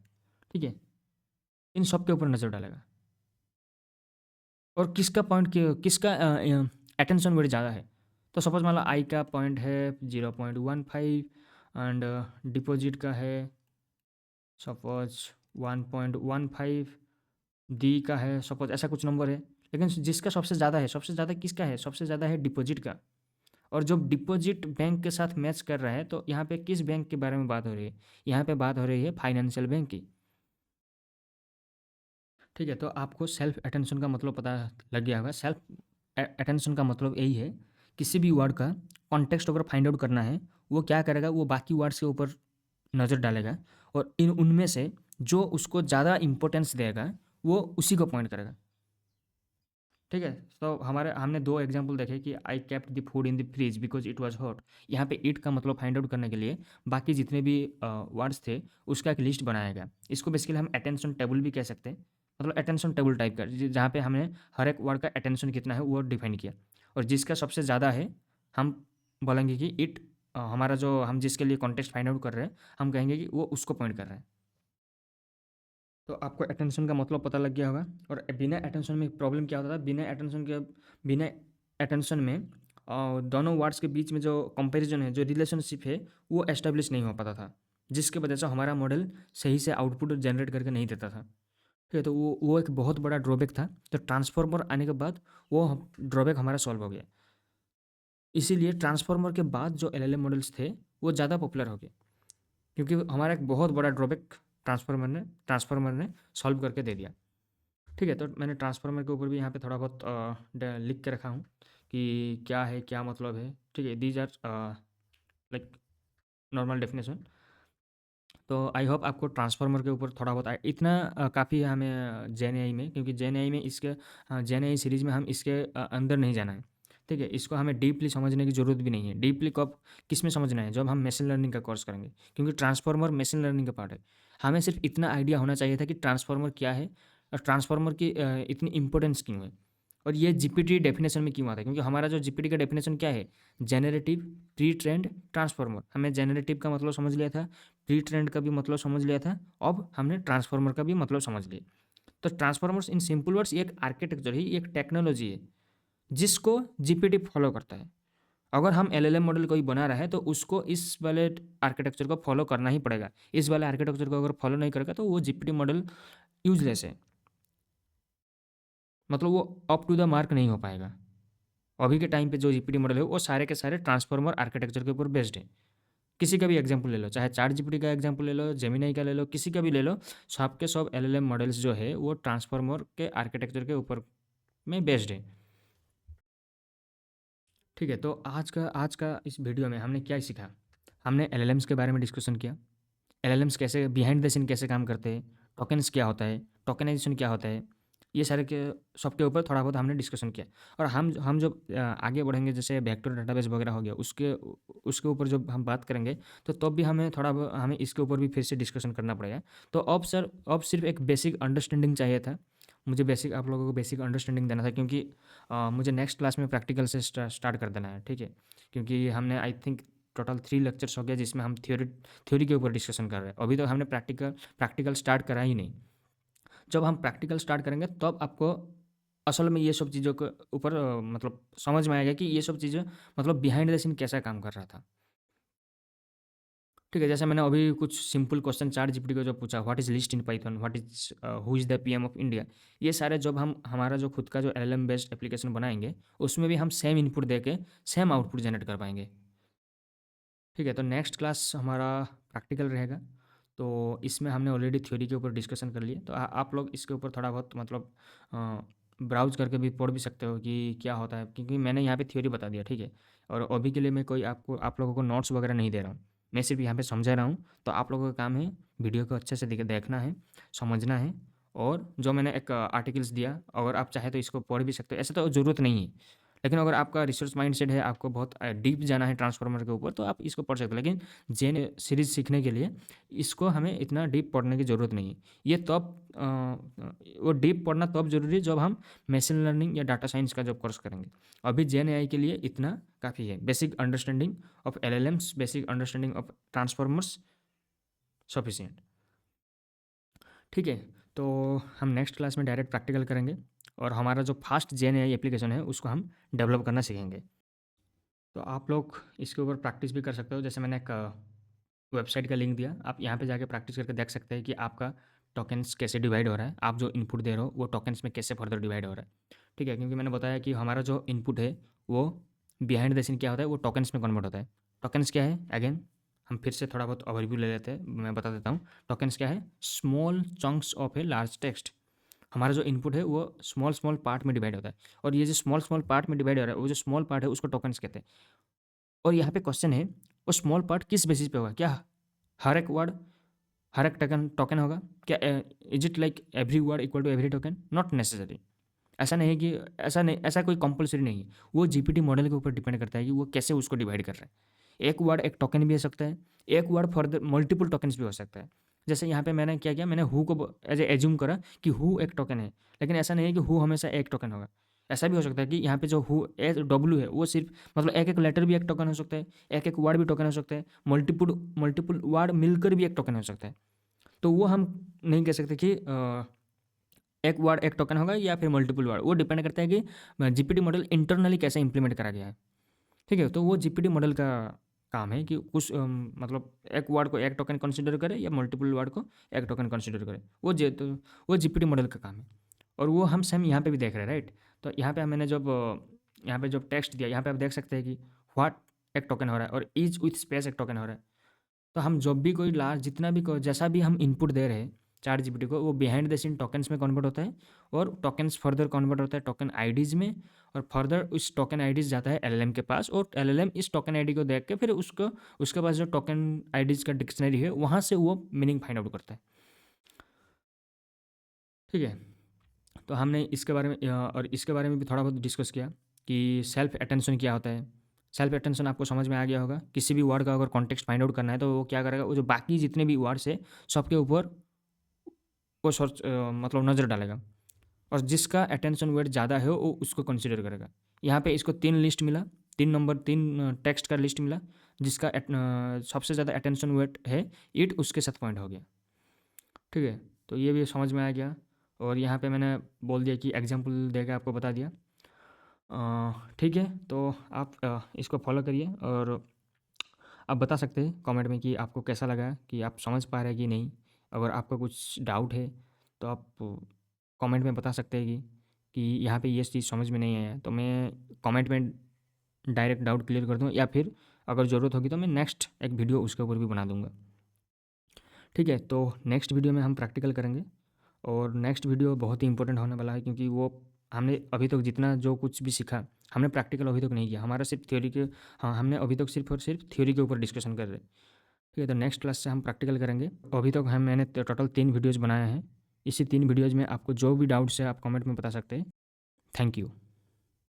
ठीक है, इन सब के ऊपर नज़र डालेगा। और किसका पॉइंट किसका अटेंशन वेट ज़्यादा है। तो सपोज मान लो आई का पॉइंट है 0.15 एंड डिपॉजिट का है सपोज 1.15, डी का है सपोज, ऐसा कुछ नंबर है। लेकिन जिसका सबसे ज़्यादा है, सबसे ज़्यादा किसका है, सबसे ज़्यादा है डिपॉजिट का। और जब डिपॉजिट बैंक के साथ मैच कर रहा है तो यहाँ पे किस बैंक के बारे में बात हो रही है, यहाँ पे बात हो रही है फाइनेंशियल बैंक की। ठीक है, तो आपको सेल्फ अटेंशन का मतलब पता लग गया होगा। सेल्फ अटेंशन का मतलब यही है, किसी भी वर्ड का कॉन्टेक्स्ट अगर फाइंड आउट करना है, वो क्या करेगा, वो बाकी वर्ड्स के ऊपर नज़र डालेगा और इन उनमें से जो उसको ज़्यादा इंपॉर्टेंस देगा वो उसी को पॉइंट करेगा। ठीक है, तो हमारे हमने दो एग्जांपल देखे कि आई kept the food in the fridge because it was hot. यहाँ पे इट का मतलब फाइंड आउट करने के लिए बाकी जितने भी वर्ड्स थे उसका एक लिस्ट बनाया गया। इसको बेसिकली हम अटेंशन टेबल भी कह सकते हैं, मतलब अटेंशन टेबल टाइप का, जहाँ पे हमने हर एक वर्ड का अटेंशन कितना है वो डिफाइन किया। और जिसका सबसे ज़्यादा है हम बोलेंगे कि इट, हमारा जो हम जिसके लिए कॉन्टेक्स्ट फाइंड आउट कर रहे हैं हम कहेंगे कि वो उसको पॉइंट कर रहा है। तो आपको अटेंशन का मतलब पता लग गया होगा। और बिना अटेंशन में प्रॉब्लम क्या होता था, बिना अटेंशन में दोनों वर्ड्स के बीच में जो कंपैरिजन है, जो रिलेशनशिप है, वो एस्टेब्लिश नहीं हो पाता था, जिसके वजह से हमारा मॉडल सही से आउटपुट जनरेट करके नहीं देता था। ठीक है, तो वो एक बहुत बड़ा ड्रॉबैक था। तो ट्रांसफॉर्मर आने के बाद वो ड्रॉबैक हमारा सॉल्व हो गया। इसीलिए ट्रांसफॉर्मर के बाद जो एलएलएम मॉडल्स थे वो ज़्यादा पॉपुलर हो गए, क्योंकि हमारा एक बहुत बड़ा ड्रॉबैक ट्रांसफॉर्मर ने सॉल्व करके दे दिया। ठीक है, तो मैंने ट्रांसफार्मर के ऊपर भी यहाँ पे थोड़ा बहुत लिख के रखा हूँ कि क्या है, क्या मतलब है। ठीक है, these are like normal definition. तो आई होप आपको ट्रांसफार्मर के ऊपर थोड़ा बहुत इतना काफ़ी है हमें जेन आई में, क्योंकि जेन आई में इसके जेन आई सीरीज़ में हम इसके अंदर नहीं जाना है। ठीक है, इसको हमें डीपली समझने की ज़रूरत भी नहीं है। डीपली कब किस में समझना है, जब हम मशीन लर्निंग का कोर्स करेंगे, क्योंकि ट्रांसफार्मर मशीन लर्निंग का पार्ट है। हमें सिर्फ इतना आइडिया होना चाहिए था कि ट्रांसफार्मर क्या है और ट्रांसफार्मर की इतनी इंपॉर्टेंस क्यों है, और ये जीपीटी डेफिनेशन में क्यों आता है। क्योंकि हमारा जो जीपीटी का डेफिनेशन क्या है, जेनरेटिव प्री ट्रेंड ट्रांसफार्मर। हमने जेनरेटिव का मतलब समझ लिया था, प्री ट्रेंड का भी मतलब समझ लिया था, अब हमने ट्रांसफार्मर का भी मतलब समझ लिया। तो ट्रांसफार्मर्स इन सिंपल वर्ड्स एक आर्किटेक्चर है, एक टेक्नोलॉजी है जिसको जीपीटी फॉलो करता है। अगर हम एलएलएम मॉडल कोई बना रहा है तो उसको इस वाले आर्किटेक्चर को फॉलो करना ही पड़ेगा। इस वाले आर्किटेक्चर को अगर फॉलो नहीं करेगा तो वो जीपीटी मॉडल यूजलेस है, मतलब वो अप टू द मार्क नहीं हो पाएगा। अभी के टाइम पे जो जीपीटी मॉडल है वो सारे के सारे ट्रांसफॉर्मर आर्किटेक्चर के ऊपर बेस्ड है। किसी का भी एग्जांपल ले लो, चाहे चैट जीपीटी का एग्जांपल ले लो, जेमिनाई का ले लो, किसी का भी ले लो, सब के सब एलएलएम मॉडल्स जो है वो ट्रांसफॉर्मर के आर्किटेक्चर के ऊपर में बेस्ड है। ठीक है, तो आज का इस वीडियो में हमने क्या सीखा। हमने एलएलएम्स के बारे में डिस्कशन किया, एलएलएम्स कैसे बिहाइंड द सीन कैसे काम करते हैं, टोकन्स क्या होता है, टोकनाइजेशन क्या होता है, ये सारे के सबके ऊपर थोड़ा बहुत हमने डिस्कशन किया। और हम जब आगे बढ़ेंगे, जैसे वेक्टर डेटाबेस वगैरह हो गया, उसके उसके ऊपर जब हम बात करेंगे तो तब भी हमें इसके ऊपर भी फिर से डिस्कशन करना पड़ेगा। तो अब सिर्फ एक बेसिक अंडरस्टैंडिंग चाहिए था। मुझे बेसिक आप लोगों को बेसिक अंडरस्टैंडिंग देना था, क्योंकि मुझे नेक्स्ट क्लास में प्रैक्टिकल से स्टार्ट कर देना है। ठीक है, क्योंकि हमने आई थिंक टोटल 3 लेक्चर्स हो गया जिसमें हम थ्योरी के ऊपर डिस्कशन कर रहे हैं। अभी तो हमने प्रैक्टिकल स्टार्ट करा ही नहीं। जब हम प्रैक्टिकल स्टार्ट करेंगे तब आपको असल में ये सब चीज़ों के ऊपर मतलब समझ में आएगा कि ये सब चीज़ें मतलब बिहाइंड द सीन कैसा काम कर रहा था। ठीक है, जैसे मैंने अभी कुछ सिंपल क्वेश्चन चैट जीपीटी को जो पूछा, what is list in Python, what is who is the PM of India, ये सारे जब हम हमारा जो खुद का जो एलएलएम बेस्ड एप्लीकेशन बनाएंगे उसमें भी हम सेम इनपुट दे के सेम आउटपुट जनरेट कर पाएंगे। ठीक है, तो नेक्स्ट क्लास हमारा प्रैक्टिकल रहेगा। तो इसमें हमने ऑलरेडी थ्योरी के ऊपर डिस्कशन कर लिए, तो आप लोग इसके ऊपर थोड़ा बहुत मतलब ब्राउज़ करके भी पढ़ भी सकते हो कि क्या होता है, क्योंकि मैंने यहाँ पे थ्योरी बता दिया। ठीक है, और अभी के लिए मैं कोई आप लोगों को नोट्स वगैरह नहीं दे रहा हूँ, मैं सिर्फ यहाँ पे समझा रहा हूँ। तो आप लोगों का काम है वीडियो को अच्छे से देखना है, समझना है, और जो मैंने एक आर्टिकल्स दिया अगर आप चाहे तो इसको पढ़ भी सकते हो, ऐसा तो ज़रूरत नहीं है। लेकिन अगर आपका रिसर्च माइंडसेट है, आपको बहुत डीप जाना है ट्रांसफार्मर के ऊपर, तो आप इसको पढ़ सकते हो। लेकिन जेन सीरीज सीखने के लिए इसको हमें इतना डीप पढ़ने की ज़रूरत नहीं है। ये तब वो डीप पढ़ना तब ज़रूरी है जब हम मशीन लर्निंग या डाटा साइंस का जब कोर्स करेंगे। अभी जेन एआई के लिए इतना काफ़ी है। Basic understanding of LLMs, basic understanding of transformers sufficient. ठीक है, तो हम नेक्स्ट क्लास में डायरेक्ट प्रैक्टिकल करेंगे। और हमारा जो फास्ट जेन एआई एप्लीकेशन है उसको हम डेवलप करना सीखेंगे। तो आप लोग इसके ऊपर प्रैक्टिस भी कर सकते हो। जैसे मैंने एक वेबसाइट का लिंक दिया, आप यहाँ पे जाके प्रैक्टिस करके देख सकते हैं कि आपका टोकन्स कैसे डिवाइड हो रहा है, आप जो इनपुट दे रहे हो वो टोकन्स में कैसे फर्दर डिवाइड हो रहा है। ठीक है, क्योंकि मैंने बताया कि हमारा जो इनपुट है वो बिहाइंड द सीन क्या होता है, वो टोकन्स में कन्वर्ट होता है। टोकन्स क्या है, अगेन हम फिर से थोड़ा बहुत ओवरव्यू ले लेते हैं, मैं बता देता हूँ। टोकन्स क्या है, small chunks of a large text. हमारा जो इनपुट है वो स्मॉल स्मॉल पार्ट में डिवाइड होता है, और ये जो स्मॉल स्मॉल पार्ट में डिवाइड हो रहा है वो जो स्मॉल पार्ट है उसको टोकन्स कहते हैं। और यहाँ पे क्वेश्चन है, वो स्मॉल पार्ट किस बेसिस पे होगा, क्या हर एक वर्ड हर एक टोकन टोकन होगा क्या, is it like every word equal to every token, not necessary. ऐसा नहीं है कि ऐसा नहीं, ऐसा कोई कंपलसरी नहीं है। वो जीपीटी मॉडल के ऊपर डिपेंड करता है कि वो कैसे उसको डिवाइड कर रहा है। एक वर्ड एक टोकन भी हो सकता है, एक वर्ड फॉर मल्टीपल टोकन्स भी हो सकता है। जैसे यहाँ पे मैंने क्या किया, मैंने हु को एज एज्यूम करा कि हु एक टोकन है, लेकिन ऐसा नहीं है कि हु हमेशा एक टोकन होगा। ऐसा भी हो सकता है कि यहाँ पे जो हु डब्ल्यू है वो सिर्फ मतलब एक एक लेटर भी एक टोकन हो सकता है, एक एक वर्ड भी टोकन हो सकता है, मल्टीपल मल्टीपल वर्ड मिलकर भी एक टोकन हो सकता है। तो वो हम नहीं कह सकते कि एक वर्ड एक टोकन होगा या फिर मल्टीपल वर्ड। वो डिपेंड करता है कि जीपीटी मॉडल इंटरनली कैसे इंप्लीमेंट करा गया है। ठीक है, तो वो जीपीटी मॉडल का काम है कि कुछ मतलब एक वर्ड को एक टोकन कंसिडर करे या मल्टीपल वर्ड को एक टोकन कंसिडर करे। तो वो जीपीटी मॉडल का काम है। और वो हम सेम यहाँ पे भी देख रहे हैं, राइट। तो यहाँ पे मैंने जब यहाँ पे जब टेक्स्ट दिया, यहाँ पे आप देख सकते हैं कि व्हाट एक टोकन हो रहा है और इज विथ स्पेस एक टोकन हो रहा है। तो हम जब भी कोई लार्ज जितना भी जैसा भी हम इनपुट दे रहे हैं चार जीपीटी को, वो बिहाइंड द सीन टोकन्स में कन्वर्ट होता है, और टोकन्स फर्दर कन्वर्ट होता है टोकन आईडीज़ में, और फर्दर उस टोकन आईडीज़ जाता है एलएलएम के पास, और एलएलएम इस टोकन आईडी को देख के फिर उसको उसके पास जो टोकन आईडीज़ का डिक्शनरी है वहाँ से वो मीनिंग फाइंड आउट करता है। ठीक है, तो हमने इसके बारे में और इसके बारे में भी थोड़ा बहुत डिस्कस किया कि सेल्फ अटेंशन क्या होता है। सेल्फ अटेंशन आपको समझ में आ गया होगा। किसी भी वर्ड का अगर कॉन्टेक्स्ट फाइंड आउट करना है तो वो क्या करेगा, वो जो बाकी जितने भी वर्ड्स है सबके ऊपर वो सर्च मतलब नज़र डालेगा, और जिसका अटेंशन वेट ज़्यादा है वो उसको कंसिडर करेगा। यहाँ पे इसको 3 लिस्ट मिला, 3 टेक्स्ट का लिस्ट मिला, जिसका सबसे ज़्यादा अटेंशन वेट है इट, उसके साथ पॉइंट हो गया। ठीक है, तो ये भी समझ में आ गया। और यहाँ पे मैंने बोल दिया कि एग्जाम्पल देकर आपको बता दिया। ठीक है, तो आप इसको फॉलो करिए, और आप बता सकते हैं कमेंट में कि आपको कैसा लगा, कि आप समझ पा रहे हैं कि नहीं। अगर आपका कुछ डाउट है तो आप कमेंट में बता सकते हैं कि यहाँ पे ये चीज़ समझ में नहीं आया, तो मैं कमेंट में डायरेक्ट डाउट क्लियर कर दूँ, या फिर अगर ज़रूरत होगी तो मैं नेक्स्ट एक वीडियो उसके ऊपर भी बना दूँगा। ठीक है, तो नेक्स्ट वीडियो में हम प्रैक्टिकल करेंगे, और नेक्स्ट वीडियो बहुत ही इंपॉर्टेंट होने वाला है, क्योंकि वो हमने अभी तक जितना जो कुछ भी सीखा हमने प्रैक्टिकल अभी तक नहीं किया, हमारा सिर्फ थ्योरी के, हाँ हमने अभी तक सिर्फ और सिर्फ थ्योरी के ऊपर डिस्कशन कर रहे हैं। ठीक है, तो नेक्स्ट क्लास से हम प्रैक्टिकल करेंगे। अभी तक मैंने टोटल 3 वीडियोज़ बनाए हैं। इसी 3 वीडियोज़ में आपको जो भी डाउट्स है आप कमेंट में बता सकते हैं। Thank you.